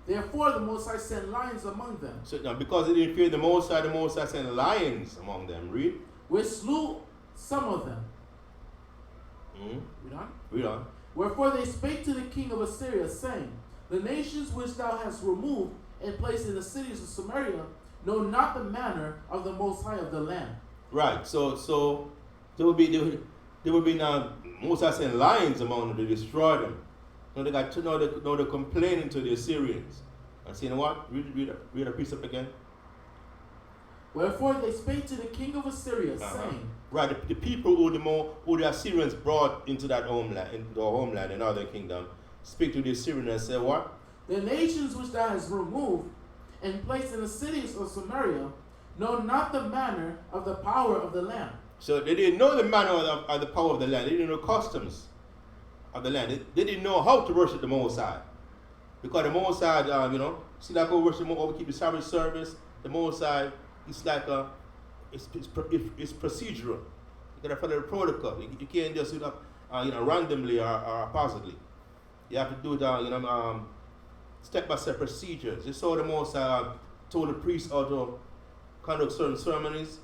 Speaker 4: Therefore the Most High sent lions among them.
Speaker 3: So now, because they didn't fear the Most High sent lions among them. Read.
Speaker 4: Which slew some of them.
Speaker 3: Mm-hmm.
Speaker 4: Read on.
Speaker 3: Read on.
Speaker 4: Wherefore they spake to the king of Assyria, saying, The nations which thou hast removed and placed in the cities of Samaria know not the manner of the Most High of the land.
Speaker 3: Right. So there would be now Most High sent lions among them to destroy them. Now they got they're complaining to the Assyrians and saying, what? Read a precept again.
Speaker 4: Wherefore they spake to the king of Assyria, saying,
Speaker 3: right, the people who the Assyrians brought into that homeland, the northern kingdom, speak to the Assyrians and say, what?
Speaker 4: The nations which thou hast removed and placed in the cities of Samaria know not the manner of the power of the land.
Speaker 3: So they didn't know the manner of the power of the land. They didn't know customs of the land. They didn't know how to worship the Most High. Because the Most High, see like we worship, we keep the Sabbath service, the Most High, it's like it's procedural. You gotta follow the protocol. You can't just do it randomly or haphazardly. You have to do it step-by-step procedures. Just so the Most High told the priests how to conduct certain ceremonies.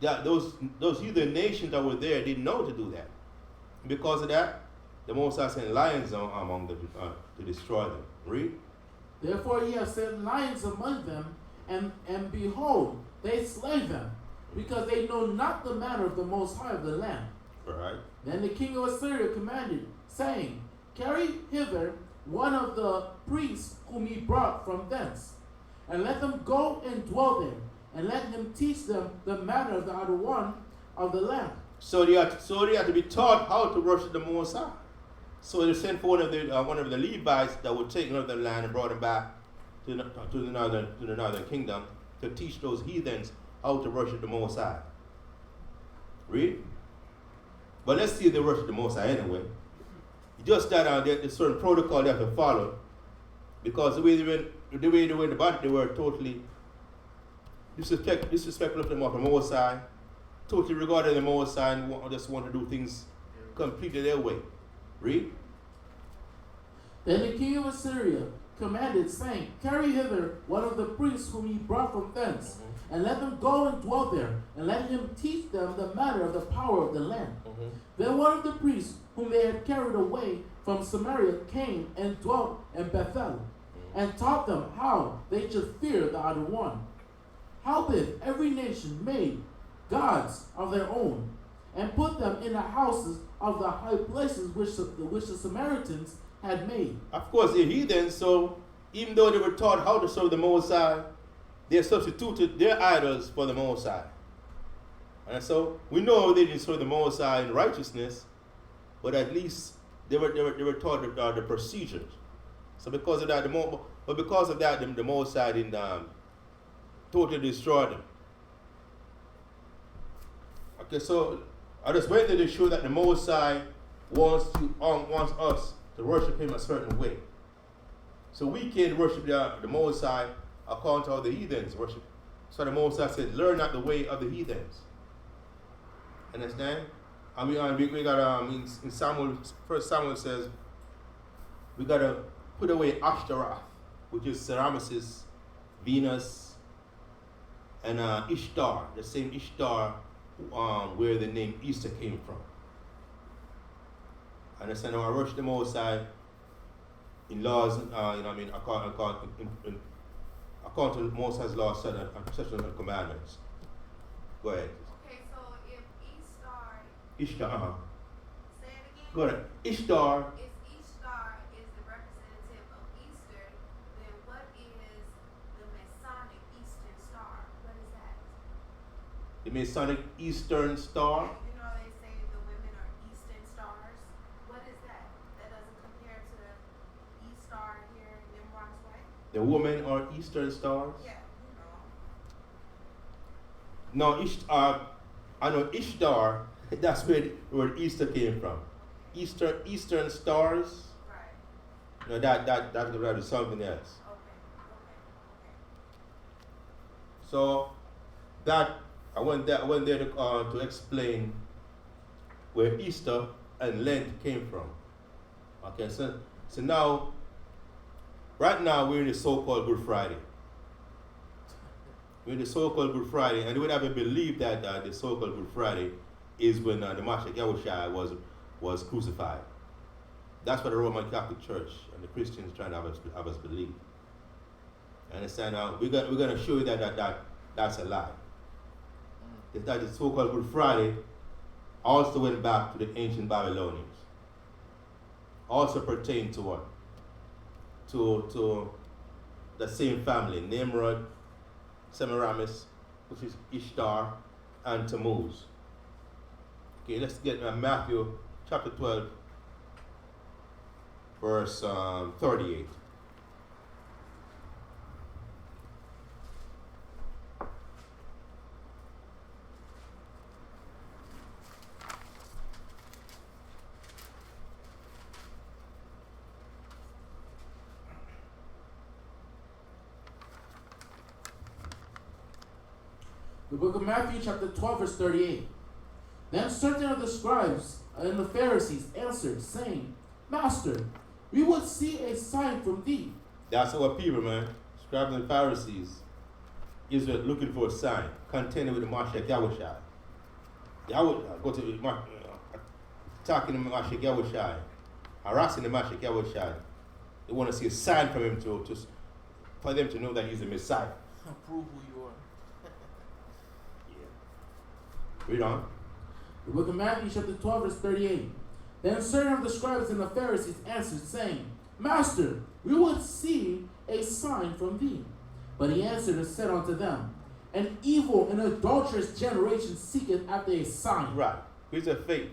Speaker 3: That those heathen nations that were there didn't know to do that. Because of that, the Most High sent lions among them to destroy them. Read.
Speaker 4: Therefore he has sent lions among them, and behold, they slay them, because they know not the manner of the Most High of the land.
Speaker 3: Right.
Speaker 4: Then the king of Assyria commanded, saying, Carry hither one of the priests whom he brought from thence, and let them go and dwell there, and let him teach them the manner of the other one of the land. So they
Speaker 3: have to be taught how to worship the Most High. So they sent for one of the Levites that would take of the land and brought them back to the northern kingdom to teach those heathens how to worship the Most High. Read. But let's see if they worship the Most High anyway. Just that there's certain protocol they have to follow, because the way they went about it, they were totally disrespectful of the Most High, totally regarding the Most High, and just want to do things completely their way. Read.
Speaker 4: Then the king of Assyria commanded, saying, Carry hither one of the priests whom he brought from thence, and let them go and dwell there, and let him teach them the matter of the power of the land. Then one of the priests whom they had carried away from Samaria came and dwelt in Bethel, and taught them how they should fear the other one. Howbeit every nation made gods of their own, and put them in the houses of the high places which the Samaritans had made.
Speaker 3: Of course, they're heathens, so even though they were taught how to serve the Most High, they substituted their idols for the Most High. And so we know they didn't serve the Most High in righteousness, but at least they were taught the procedures. So because of that, the Most High didn't totally destroy them. Okay, so I just went there to show that the Most High wants us to worship Him a certain way. So we can worship the Most High according to how the heathens worship. So the Most High said, learn not the way of the heathens. Understand? And we got in Samuel, 1 Samuel says, we got to put away Ashtaroth, which is Semiramis, Venus, and Ishtar, the same Ishtar where the name Easter came from. And I said, I worship the Most High in laws, according to the Most High's laws and statutes and commandments. Go ahead.
Speaker 5: Okay, so if
Speaker 3: Ishtar,
Speaker 5: say it again.
Speaker 3: Go ahead. Ishtar,
Speaker 5: If Ishtar is the representative of Easter, then what is the Masonic Eastern Star? What is that?
Speaker 3: the Masonic Eastern Star.
Speaker 5: You know they say the women are Eastern Stars. What is that? That doesn't compare to E-Star here in Nimrod's way?
Speaker 3: The women are Eastern stars.
Speaker 5: Yeah, you know.
Speaker 3: No, I know Ishtar, that's where the word Easter came from. Eastern stars.
Speaker 5: Right.
Speaker 3: No, that is something else.
Speaker 5: Okay.
Speaker 3: So that I went there to explain where Easter and Lent came from. Okay, so now, right now we're in the so-called Good Friday. We're in the so-called Good Friday, and you would have believed that the so-called Good Friday is when the Mashiach Yahushua was crucified. That's what the Roman Catholic Church and the Christians are trying to have us believe. Understand? We're going to show you that's a lie. That the so-called Good Friday also went back to the ancient Babylonians. Also pertained to what? To the same family, Nimrod, Semiramis, which is Ishtar, and Tammuz. Okay, let's get Matthew chapter 12, verse 38.
Speaker 4: The book of Matthew, chapter 12, verse 38. Then certain of the scribes and the Pharisees answered, saying, Master, we would see a sign from thee.
Speaker 3: That's our people, man. Scribes and Pharisees. Israel looking for a sign, contending with the Mashiach Yahushua. Go to attacking the Mashiach Yahushua, harassing the Mashiach Yahushua. They want to see a sign from him for them to know that he's the Messiah.
Speaker 4: Prove who you are.
Speaker 3: Read on.
Speaker 4: The book of Matthew, chapter 12, verse 38. Then certain of the scribes and the Pharisees answered, saying, Master, we would see a sign from thee. But he answered and said unto them, An evil and adulterous generation seeketh after a sign.
Speaker 3: Right. Where's their faith?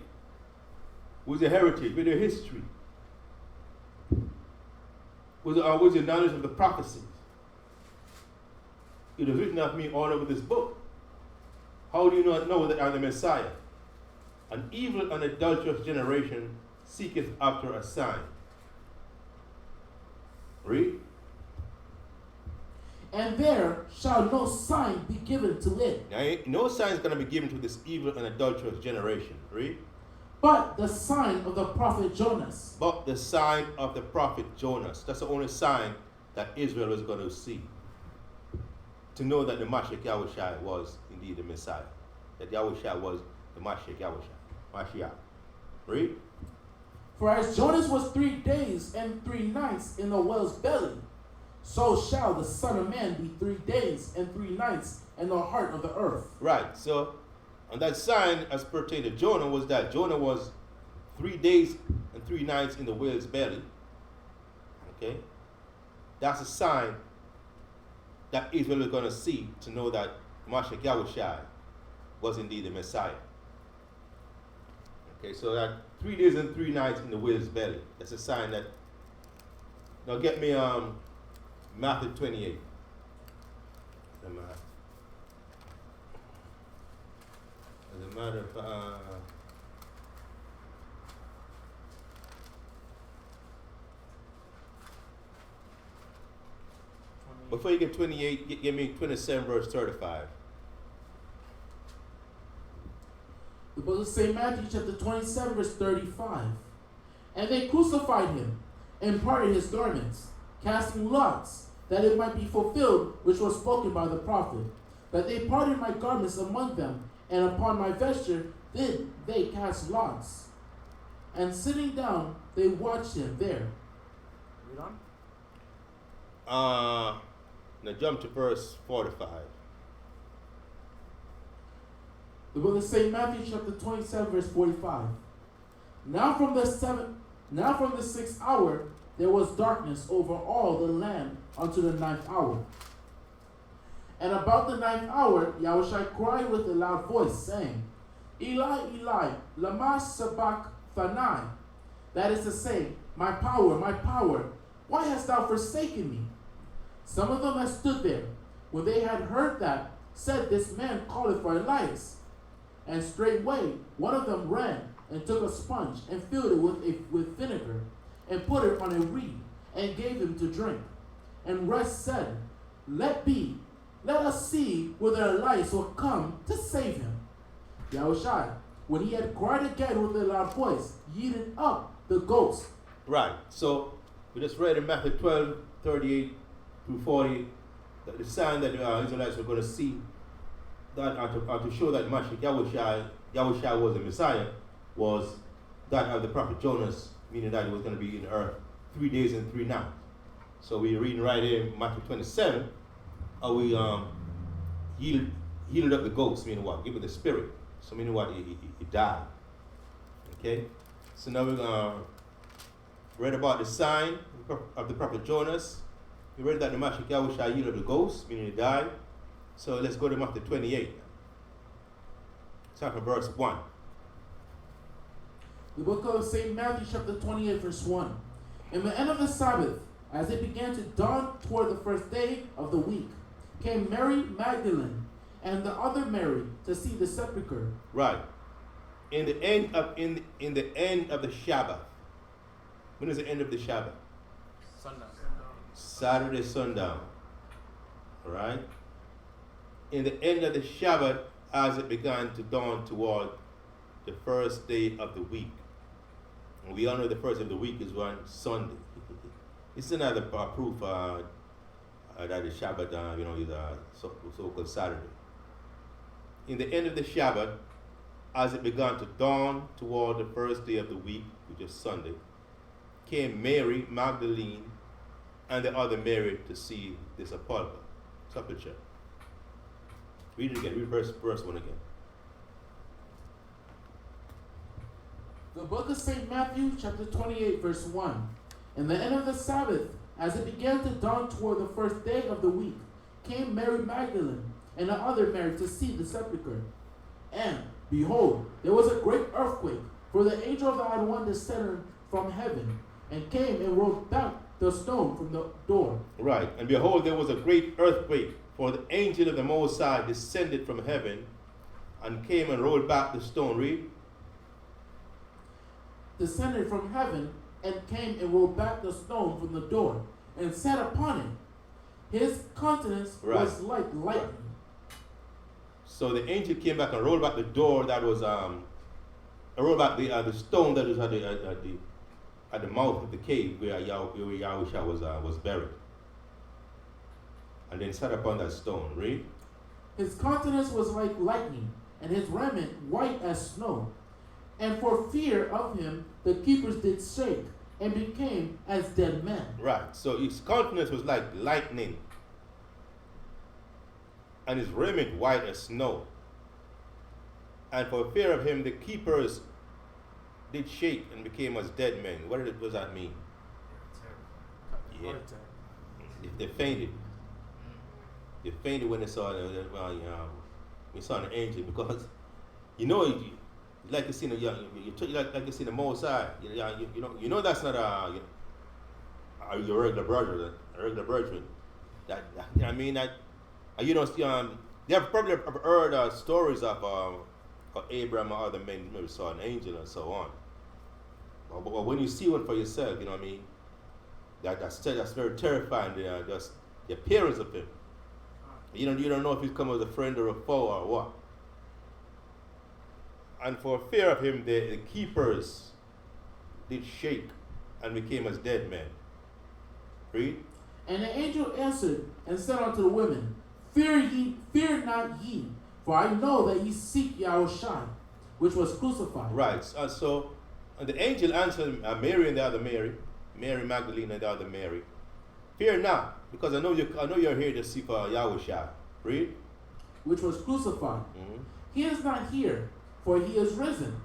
Speaker 3: Where's their heritage? Where's their history? Where's the knowledge of the prophecies? It is written of me all over this book. How do you not know that I am the Messiah? An evil and adulterous generation seeketh after a sign. Read.
Speaker 4: And there shall no sign be given to it.
Speaker 3: Now, no sign is going to be given to this evil and adulterous generation. Read.
Speaker 4: But the sign of the prophet Jonas.
Speaker 3: But the sign of the prophet Jonas. That's the only sign that Israel is going to see. To know that the Mashiach Yahushua was indeed the Messiah. That Yahushua was the Mashiach Yahushua. Mashiach. Read.
Speaker 4: For as Jonas was 3 days and 3 nights in the whale's belly, so shall the Son of Man be 3 days and 3 nights in the heart of the earth.
Speaker 3: Right. So, and that sign as pertained to Jonah was that Jonah was 3 days and 3 nights in the whale's belly. Okay. That's a sign that Israel is going to see to know that Mashiach Yahushua was indeed the Messiah. Okay, so that 3 days and 3 nights in the whale's belly. That's a sign that. Now get me Matthew 28. As a matter of before you get 28, give me 27 verse 35.
Speaker 4: The book of St. Matthew, chapter 27, verse 35. And they crucified him, and parted his garments, casting lots, that it might be fulfilled which was spoken by the prophet, that they parted my garments among them, and upon my vesture did they cast lots. And sitting down, they watched him there. Read on.
Speaker 3: Now jump to verse 45.
Speaker 4: The book of St. Matthew, chapter 27, verse 45. Now from the 6th hour, there was darkness over all the land unto the 9th hour. And about the 9th hour, Yahushua cried with a loud voice, saying, Eli, Eli, lama sabachthani. That is to say, my power, why hast thou forsaken me? Some of them that stood there, when they had heard that, said, This man calleth for Elias. And straightway one of them ran and took a sponge and filled it with vinegar and put it on a reed and gave him to drink. And rest said, Let us see whether Elias will come to save him. Yahushua, when he had cried again with a loud voice, yeeted up the ghost.
Speaker 3: Right. So we just read in Matthew 12, 38 through 40, that the sign that the Israelites were going to see, that to show that Yahushua was the Messiah, was that of the prophet Jonas, meaning that he was going to be in the earth 3 days and 3 nights. So we're reading right here in Matthew 27, how we healed up the ghost, meaning what? Give it the spirit. So meaning what? He died. Okay? So now we're going to read about the sign of the prophet Jonas. We read that the Mashiach Yahushua healed up the ghost, meaning he died. So let's go to Matthew 28. Start from verse 1.
Speaker 4: The book of St. Matthew, chapter 28, verse 1. In the end of the Sabbath, as it began to dawn toward the first day of the week, came Mary Magdalene and the other Mary to see the sepulchre.
Speaker 3: Right. In the end of the Shabbat. When is the end of the Shabbat?
Speaker 6: Sundown.
Speaker 3: Saturday sundown. All right. In the end of the Shabbat, as it began to dawn toward the first day of the week. And we all know the first day of the week is one Sunday. It's another proof that the Shabbat, is so-called Saturday. In the end of the Shabbat, as it began to dawn toward the first day of the week, which is Sunday, came Mary Magdalene and the other Mary to see the sepulchre. Read it again. Read verse 1 again.
Speaker 4: The book of St. Matthew, chapter 28, verse 1. In the end of the Sabbath, as it began to dawn toward the first day of the week, came Mary Magdalene and the other Mary to see the sepulchre. And, behold, there was a great earthquake, for the angel of the High One descended from heaven, and came and rolled back the stone from the door.
Speaker 3: Right. And behold, there was a great earthquake, for the angel of the Most High descended from heaven, and came and rolled back the stone. Read.
Speaker 4: Descended from heaven, and came and rolled back the stone from the door, and sat upon it. His countenance was like lightning.
Speaker 3: So the angel came back and rolled back the door that was rolled back the stone that was at the mouth of the cave where Yahushua was buried, and then sat upon that stone. Read.
Speaker 4: His countenance was like lightning, and his raiment white as snow. And for fear of him, the keepers did shake, and became as dead men.
Speaker 3: Right. So his countenance was like lightning, and his raiment white as snow. And for fear of him, the keepers did shake and became as dead men. What does that mean? Yeah. They fainted. They fainted when they saw an angel, because like you see like you see the Most High. You know that's not your regular brother, a regular virgin. That you know what I mean. That they have probably heard stories of Abraham or other men maybe saw an angel and so on. But when you see one for yourself, you know what I mean. That's very terrifying. Just the appearance of him. You don't know if he's come as a friend or a foe or what. And for fear of him, the keepers did shake and became as dead men. Read.
Speaker 4: And the angel answered and said unto the women, Fear not ye, for I know that ye seek Yahushua, which was crucified.
Speaker 3: Right. And the angel answered Mary and the other Mary, Mary Magdalene and the other Mary, fear not, because I know you're here to seek Yahushua. Read.
Speaker 4: Which was crucified.
Speaker 3: Mhm.
Speaker 4: He is not here, for he is risen.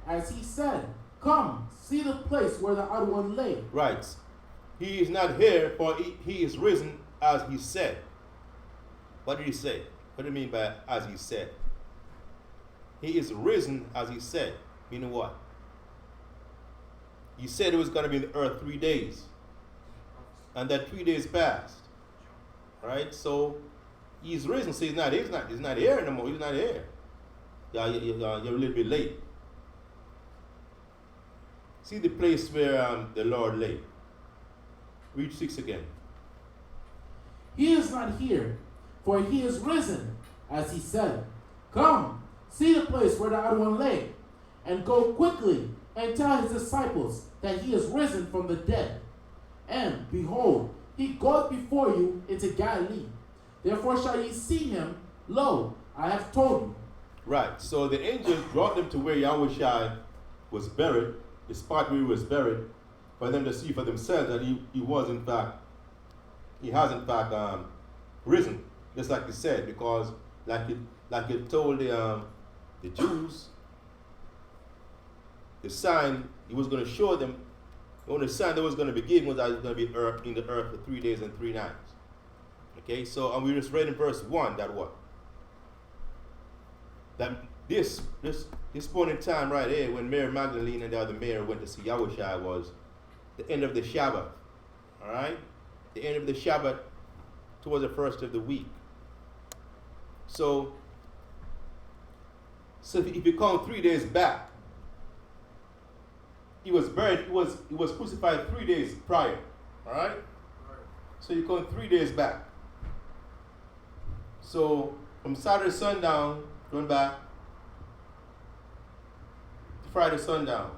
Speaker 4: As he said, come, see the place where the other one lay.
Speaker 3: Right. He is not here, for he is risen, as he said. What did he say? What do you mean by as he said? He is risen as he said. Meaning what? He said it was going to be in the earth 3 days. And that 3 days passed. Right? So he's risen. So he's not here anymore. He's not here. You're a little bit late. See the place where the Lord lay. Read 6 again.
Speaker 4: He is not here, for he is risen, as he said. Come, see the place where the other one lay, and go quickly and tell his disciples that he is risen from the dead. And behold, he goeth before you into Galilee. Therefore shall ye see him. Lo, I have told you.
Speaker 3: Right. So the angels brought them to where Yahushua was buried, the spot where he was buried, for them to see for themselves that he has in fact risen, just like he said, because like he told the Jews, the sign he was going to show them, the only sign that was going to be given was that he was going to be in the earth for 3 days and 3 nights. Okay, so and we just read in verse 1 that what? That this point in time right here, when Mary Magdalene and the other Mary went to see Yahushua, was the end of the Shabbat. All right, the end of the Shabbat towards the first of the week. So if you count 3 days back, he was buried. He was crucified 3 days prior. All right. So you count 3 days back. So from Saturday sundown, going back to Friday sundown.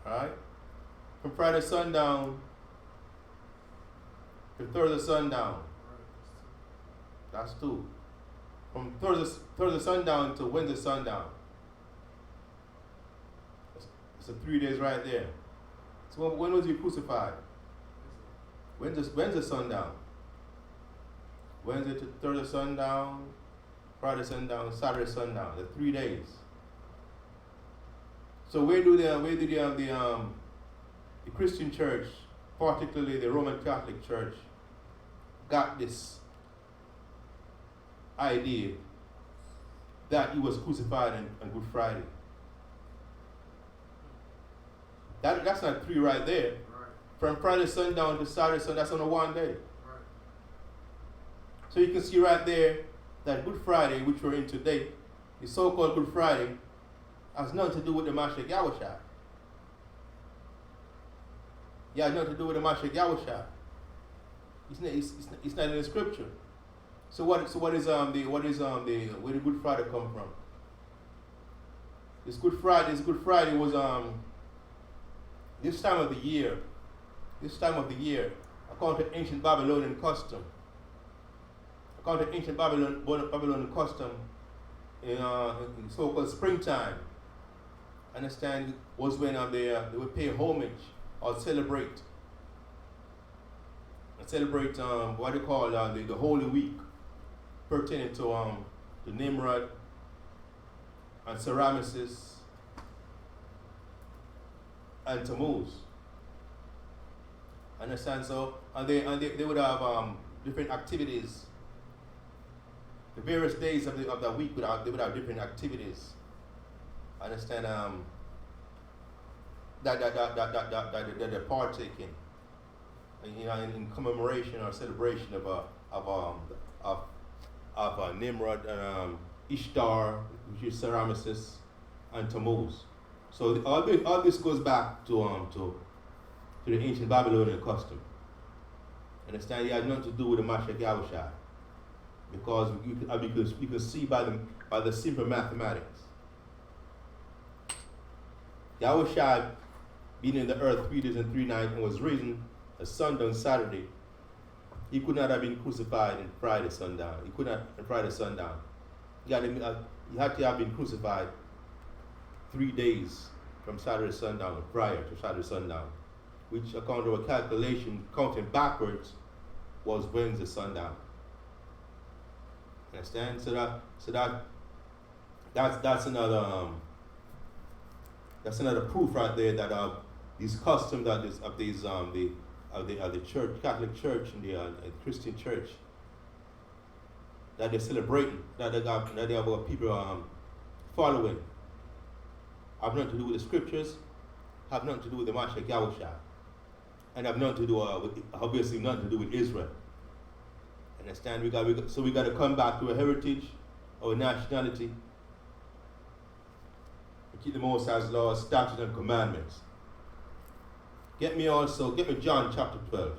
Speaker 3: Alright? From Friday sundown to Thursday sundown. That's 2. From Thursday sundown to Wednesday sundown. That's 3 days right there. So when was he crucified? Wednesday sundown. Wednesday to Thursday sundown, Friday sundown, Saturday sundown. The 3 days. So where do the Christian church, particularly the Roman Catholic Church, got this idea that he was crucified on Good Friday? That's not 3 right there.
Speaker 4: Right.
Speaker 3: From Friday sundown to Saturday sundown, that's on a 1 day.
Speaker 4: Right.
Speaker 3: So you can see right there that Good Friday, which we're in today, the so-called Good Friday, has nothing to do with the Mashiach Yahushua. Yeah, has nothing to do with the Mashiach Yahushua. It's not in the scripture. So where did Good Friday come from? This Good Friday was this time of the year, according to ancient Babylonian custom. According to ancient Babylonian custom, in so-called springtime, understand, was when they would pay homage or celebrate what they call the Holy Week, pertaining to Nimrod and Semiramis and Tammuz. Understand? So and they would have different activities. The various days of the week they would have different activities. Understand? That they're partaking, in commemoration or celebration of Nimrod and Ishtar, which is Semiramis, and Tammuz. So all this goes back to the ancient Babylonian custom. Understand? It had nothing to do with the Mashiach Yahushua, because you can see by the simple mathematics. Yahushua being in the earth 3 days and 3 nights and was risen a Sunday on Saturday, he could not have been crucified in Friday sundown. He could not in Friday sundown. He had to have been crucified 3 days from Saturday sundown, prior to Saturday sundown, which according to a calculation counting backwards was Wednesday sundown. Understand? That's another proof right there that these customs of the church, Catholic Church and the Christian Church, that they're celebrating, that they have people following, have nothing to do with the scriptures, have nothing to do with the Mashiach Yahushua, and have nothing to do obviously nothing to do with Israel. Understand? So we got to come back to a heritage, our nationality, and keep the Most High's laws, statutes, and commandments. Get me John chapter 12.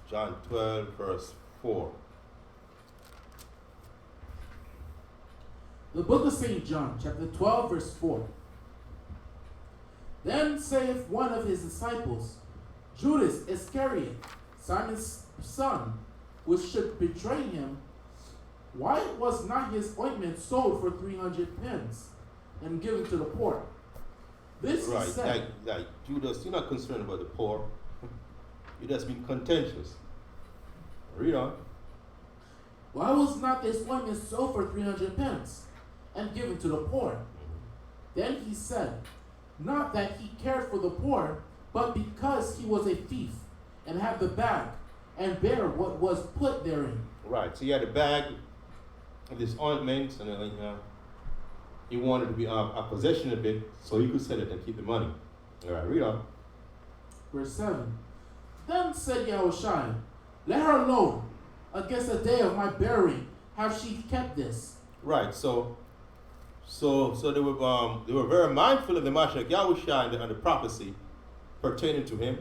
Speaker 3: John 12, verse 4.
Speaker 4: The book of St. John, chapter 12, verse 4. Then saith one of his disciples, Judas Iscariot, Simon's son, which should betray him, why was not his ointment sold for 300 pence and given to the poor? This
Speaker 3: Right,
Speaker 4: he said.
Speaker 3: like Judas, you're not concerned about the poor. You're just being contentious. Read on.
Speaker 4: Why was not this ointment sold for 300 pence and given to the poor? Then he said, not that he cared for the poor, but because he was a thief, and had the bag, and bare what was put therein.
Speaker 3: Right, so he had a bag of this ointment, and he wanted to be a possession of it, so he could sell it and keep the money. All right, read on.
Speaker 4: Verse 7. Then said Yahushua, let her alone. Against the day of my burying have she kept this.
Speaker 3: Right, so they were very mindful of the Mashiach Yahushua and the prophecy pertaining to him,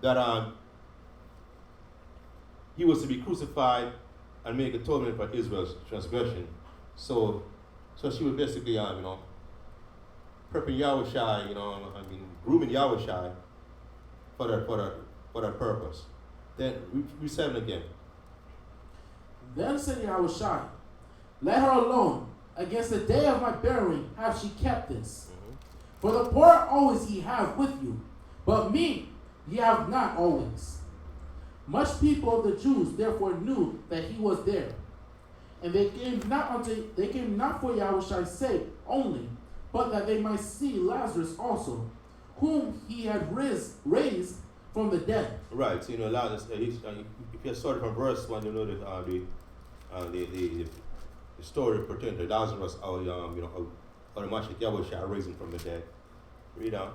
Speaker 3: that he was to be crucified and make atonement for Israel's transgression. So she was basically prepping Yahushua, grooming Yahushua for that purpose. Then read 7 again.
Speaker 4: Then said Yahushua, let her alone. Against the day of my burying have she kept this. For the poor always ye have with you, but me ye have not always. Much people of the Jews therefore knew that he was there. And they came not for Yahushua's sake only, but that they might see Lazarus also, whom he had raised from the dead.
Speaker 3: Right, so Lazarus, if you start from verse 1, you know that the story pertaining to Lazarus, how the Mashiach Yahushua raised him from the dead. Read on.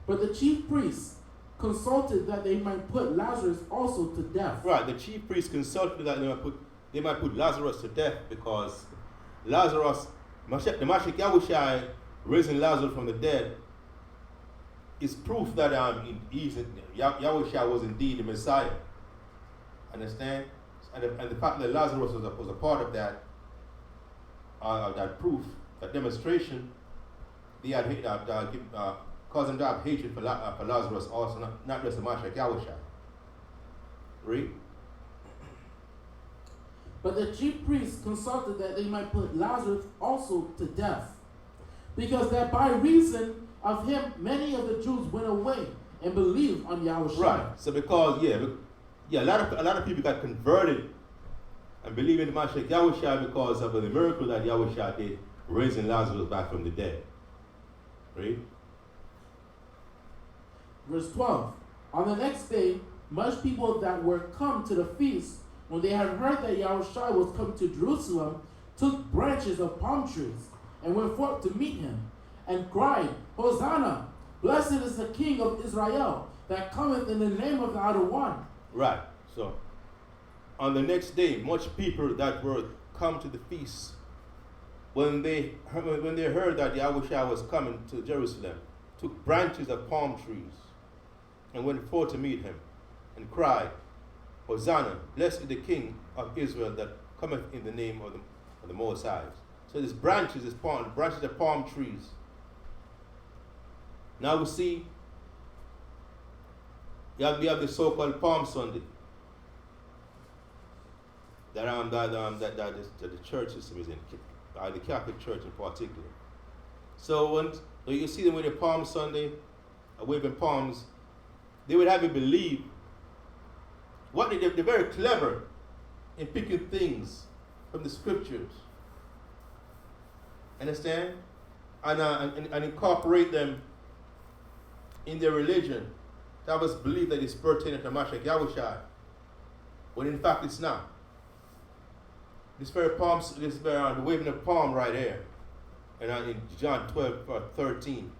Speaker 4: But the chief priests consulted that they might put Lazarus also to death.
Speaker 3: Right, the chief priests consulted that they might put Lazarus to death, because the Mashiach Yahushua raising Lazarus from the dead is proof that Yahushua was indeed the Messiah. Understand? And the fact that Lazarus was a part of that proof, that demonstration, they had caused them to have hatred for Lazarus also, not just the Mashiach Yahushua. Read.
Speaker 4: But the chief priests consulted that they might put Lazarus also to death, because that by reason of him many of the Jews went away and believed on Yahushua.
Speaker 3: Right. So because a lot of people got converted and believed in the Mashiach Yahushua because of the miracle that Yahushua did, raising Lazarus back from the dead. Read.
Speaker 4: Verse 12. On the next day, much people that were come to the feast, when they had heard that Yahushua was come to Jerusalem, took branches of palm trees and went forth to meet him, and cried, Hosanna! Blessed is the King of Israel that cometh in the name of the Other One.
Speaker 3: Right. So, on the next day, much people that were come to the feast when they heard that Yahushua was coming to Jerusalem, took branches of palm trees and went forth to meet him and cried, Hosanna, blessed is the King of Israel that cometh in the name of the Most High. So these branches, branches of palm trees. Now we see we have the so-called Palm Sunday that the church system is in, the Catholic Church in particular. So when you see them with the Palm Sunday, waving palms, they would have you believe they're very clever in picking things from the scriptures. Understand? And incorporate them in their religion. That was believed that it's pertaining to Mashiach Yahushua, when in fact it's not. This very the waving of palm right here, and in John 12:13.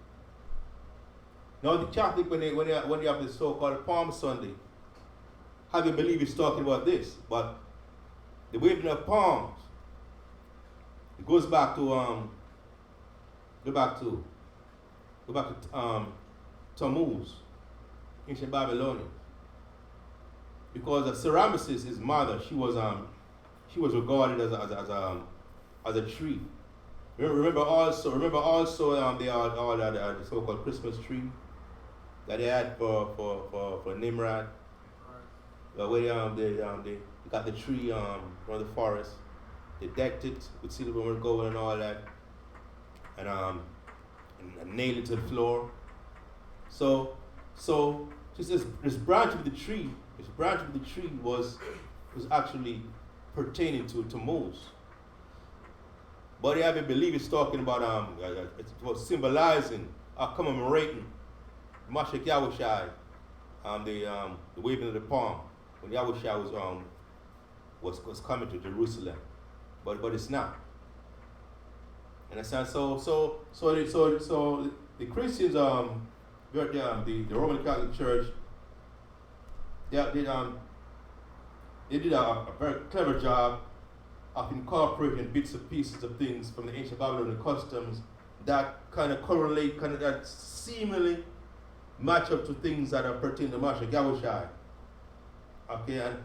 Speaker 3: Now the Catholic, when you have this so-called Palm Sunday, have you believe it's talking about this? But the waving of palms, it goes back to Tammuz, ancient Babylonian, because the Ceramicus, his mother, she was regarded as a tree. Remember also they all had the so-called Christmas tree that they had for Nimrod. Where they got the tree from the forest. They decked it with silver and gold and all that, and nailed it to the floor. So just this branch of the tree was actually pertaining to Tammuz. But they have a belief it's talking about it was symbolizing commemorating Mashiach Yahushua, the waving of the palm when Yahushua was coming to Jerusalem, but it's not. And so the Christians, the Roman Catholic Church, they did a very clever job of incorporating bits and pieces of things from the ancient Babylonian customs that kind of correlate, that seemingly match up to things that are pertaining to Mashiach Yahushua. Okay, and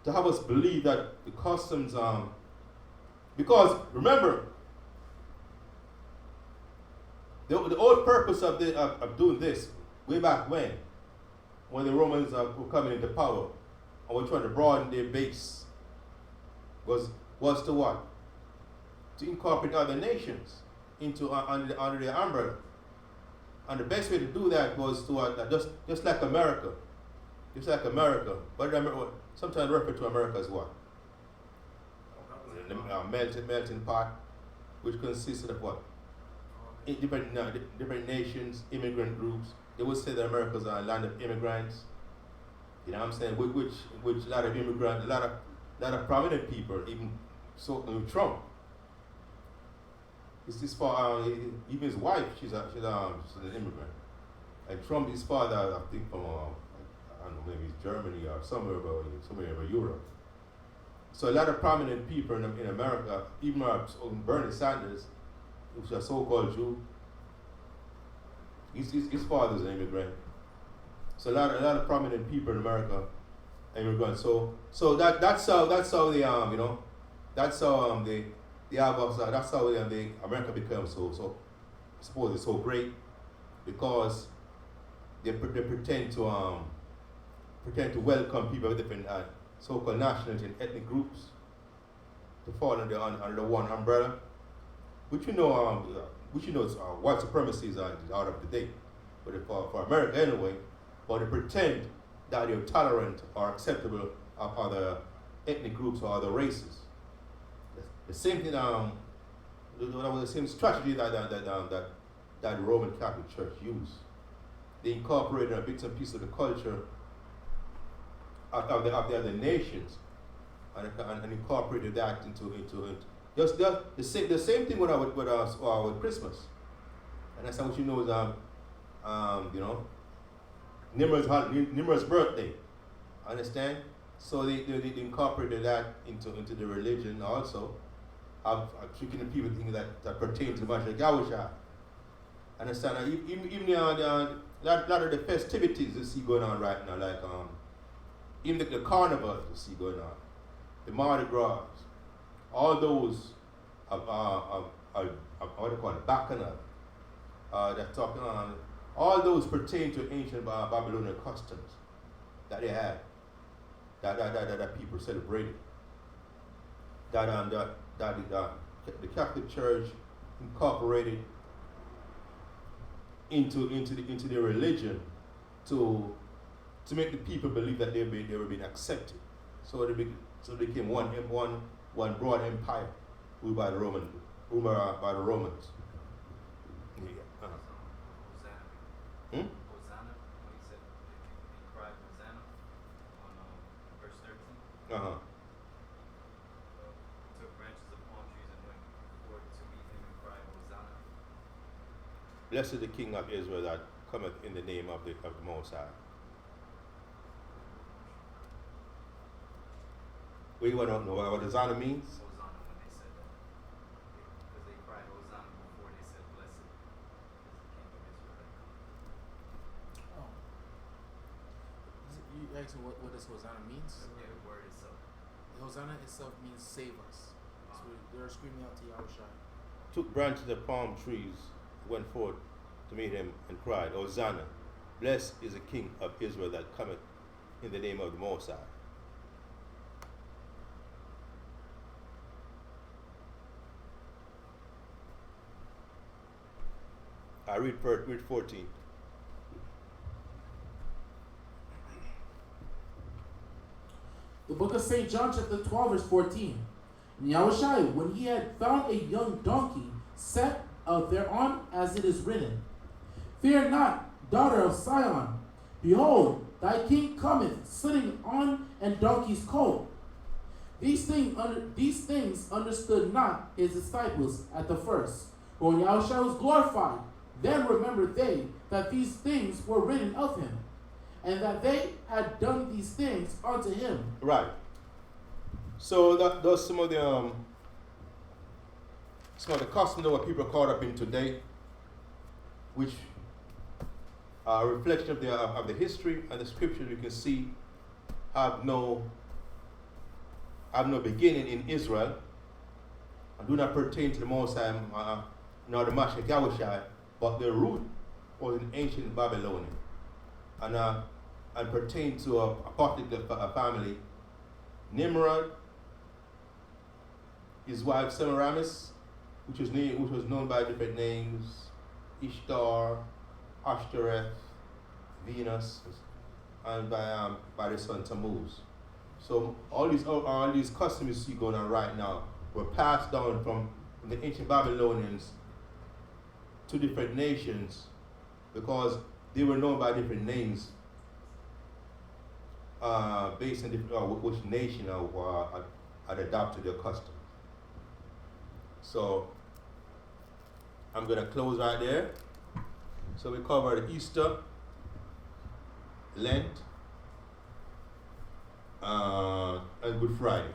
Speaker 3: to have us believe that the customs, because remember, the old purpose of doing this way back when the Romans were coming into power and were trying to broaden their base, was to what? To incorporate other nations into under their umbrella. And the best way to do that was to just like America. Just like America. But sometimes refer to America as what? The melting pot, which consisted of what? Different nations, immigrant groups. They would say that America's a land of immigrants. You know what I'm saying? Which a lot of immigrants, a lot of prominent people, even so Trump. His father, even his wife, she's an immigrant. And Trump, his father, I think from I don't know, maybe it's Germany or somewhere over Europe. So a lot of prominent people in America, even Bernie Sanders, who's a so-called Jew, his father's an immigrant. So a lot of prominent people in America, immigrants. So that's how that's how America becomes so I suppose it's so great, because they pretend to welcome people of different so-called nationality and ethnic groups to fall under one umbrella, which white supremacy is out of the date, but for America anyway. But they pretend that they're tolerant or acceptable of other ethnic groups or other races. The same thing, the same strategy that the Roman Catholic Church used. They incorporated a bits and pieces of the culture of the other nations and incorporated that into just the same thing with Christmas. And that's what is Nimrod's birthday. Understand? So they incorporated that into the religion also. of tricking the people thinking that pertain to the Mashiach Yahusha. Understand? Even the lot of the festivities you see going on right now, like even the carnivals you see going on, the Mardi Gras, all those what do you call it, Bacchanal, that's talking on, all those pertain to ancient Babylonian customs that they had, that people celebrated. That the Catholic Church incorporated into their religion to make the people believe that they were being accepted. So they became one broad empire ruled by the Romans. Yeah.
Speaker 6: Hosanna. Hosanna, when he said he cried Hosanna on verse 13. Took branches of palm trees and went forward to meet him and cried Hosanna.
Speaker 3: Blessed is the King of Israel that cometh in the name of the Most High. We want to know what Hosanna means?
Speaker 6: Hosanna, when they said that. Because they cried Hosanna before they said blessed is the King of Israel.
Speaker 4: Oh. You asked me what does Hosanna means?
Speaker 6: Yeah, the word itself.
Speaker 4: Hosanna itself means save us. So they're screaming out to Yahushua.
Speaker 3: Took branches of palm trees, went forth to meet him and cried, Hosanna, blessed is the King of Israel that cometh in the name of the Most High. I read 14.
Speaker 4: The book of St. John chapter 12 verse 14. And Yahushua, when he had found a young donkey, sat thereon as it is written, Fear not, daughter of Sion. Behold, thy king cometh, sitting on a donkey's colt. These things understood not his disciples at the first. But when Yahushua was glorified, then remembered they that these things were written of him, and that they had done these things unto him.
Speaker 3: Right. So those some of the customs that people are caught up in today, which are a reflection of the history and the scriptures you can see have no beginning in Israel and do not pertain to the Most High nor the Mashiach Yahushua, but their root was in ancient Babylonian and pertain to a particular family. Nimrod, his wife Semiramis, which was known by different names, Ishtar, Ashtoreth, Venus, and by the son Tammuz. So all these customs you see going on right now were passed down from the ancient Babylonians to different nations because they were known by different names based on which nation had adopted their custom. So I'm going to close right there. So we covered Easter, Lent, and Good Friday,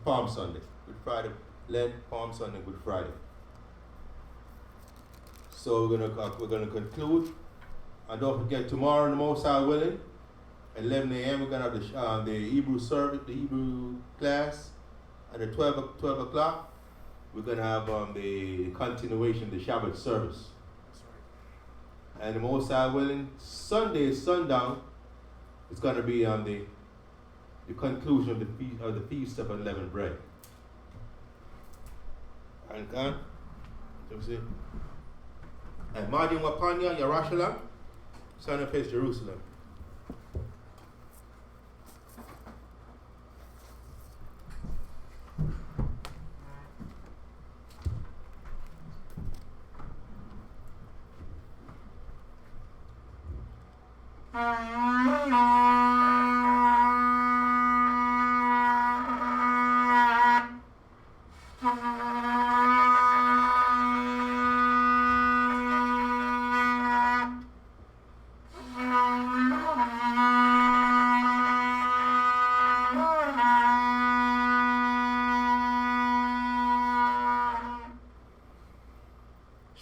Speaker 3: Palm Sunday. Good Friday, Lent, Palm Sunday, Good Friday. So we're gonna conclude, and don't forget tomorrow, the Most High willing, at 11 a.m. we're gonna have the Hebrew service, the Hebrew class, and at 12 o'clock we're gonna have the continuation of the Shabbat service. And the Most High willing, Sunday sundown is gonna be on the conclusion of the feast of unleavened bread. And God, see. And Madin Wapanya, Yerushalayim, son of his Jerusalem.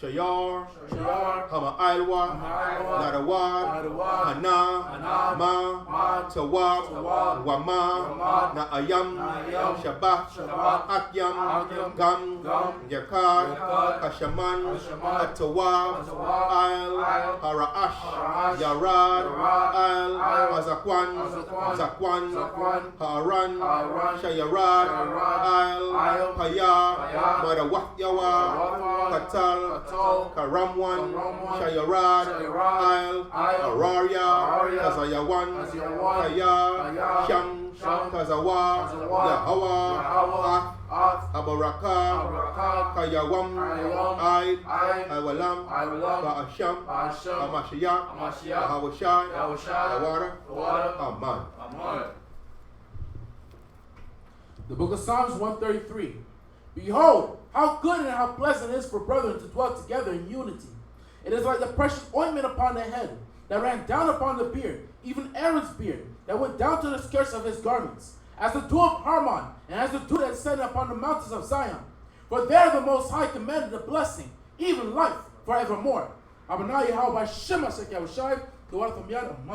Speaker 3: Shayar,
Speaker 4: Shayar,
Speaker 3: Hama Ailwa,
Speaker 4: Ailwa,
Speaker 3: Nadawad,
Speaker 4: Nadawad,
Speaker 3: Hana,
Speaker 4: Hana,
Speaker 3: Ma,
Speaker 4: Ma,
Speaker 3: Tawab,
Speaker 4: Tawab,
Speaker 3: Wama,
Speaker 4: Wama,
Speaker 3: Naayam,
Speaker 4: Naayam,
Speaker 3: Shabbat,
Speaker 4: Shabbat,
Speaker 3: Akyam,
Speaker 4: Akyam,
Speaker 3: Gam,
Speaker 4: Gam,
Speaker 3: Yakad,
Speaker 4: Yakad,
Speaker 3: Kashaman,
Speaker 4: Kashaman,
Speaker 3: Atawab,
Speaker 4: Atawab,
Speaker 3: Ail,
Speaker 4: Ail,
Speaker 3: Haraash,
Speaker 4: Haraash,
Speaker 3: Yarad,
Speaker 4: Yarad,
Speaker 3: Ail,
Speaker 4: Ail,
Speaker 3: Azakwan,
Speaker 4: Azakwan,
Speaker 3: Zakwan,
Speaker 4: Zakwan,
Speaker 3: Haran,
Speaker 4: Haran,
Speaker 3: Shayarad,
Speaker 4: Shayarad,
Speaker 3: Ail,
Speaker 4: Ail,
Speaker 3: Paya,
Speaker 4: Paya,
Speaker 3: Madawat Yawa,
Speaker 4: Madawat,
Speaker 3: Katal,
Speaker 4: Katal,
Speaker 3: Karamwan,
Speaker 4: Karamwan,
Speaker 3: Shayarad,
Speaker 4: Shayarad,
Speaker 3: Ail,
Speaker 4: Ail,
Speaker 3: Araria,
Speaker 4: Araria,
Speaker 3: Kazayawan,
Speaker 4: Kazayawan,
Speaker 3: Kaya,
Speaker 4: Kaya,
Speaker 3: Sham,
Speaker 4: Sham,
Speaker 3: Kazawa,
Speaker 4: Kazawa,
Speaker 3: Yahawa,
Speaker 4: Yahawa, Ath,
Speaker 3: Abaraka,
Speaker 4: Abaraka,
Speaker 3: Kayawam,
Speaker 4: Kayawam,
Speaker 3: Aid,
Speaker 4: Aid,
Speaker 3: Iwalam,
Speaker 4: Iwalam,
Speaker 3: Ba'asham,
Speaker 4: Ba'asham,
Speaker 3: Hamashiach,
Speaker 4: Hamashiach,
Speaker 3: Hawashai,
Speaker 4: Yahushai,
Speaker 3: Hawara,
Speaker 4: Hawara,
Speaker 3: Aman.
Speaker 4: Amen. The book of Psalms 133. Behold, how good and how pleasant it is for brethren to dwell together in unity. It is like the precious ointment upon the head that ran down upon the beard, even Aaron's beard, that went down to the skirts of his garments, as the dew of Harmon, and as the dew that descended upon the mountains of Zion. For there the Most High commanded a blessing, even life forevermore. Abinah Yahweh Shema Shek Yahushai,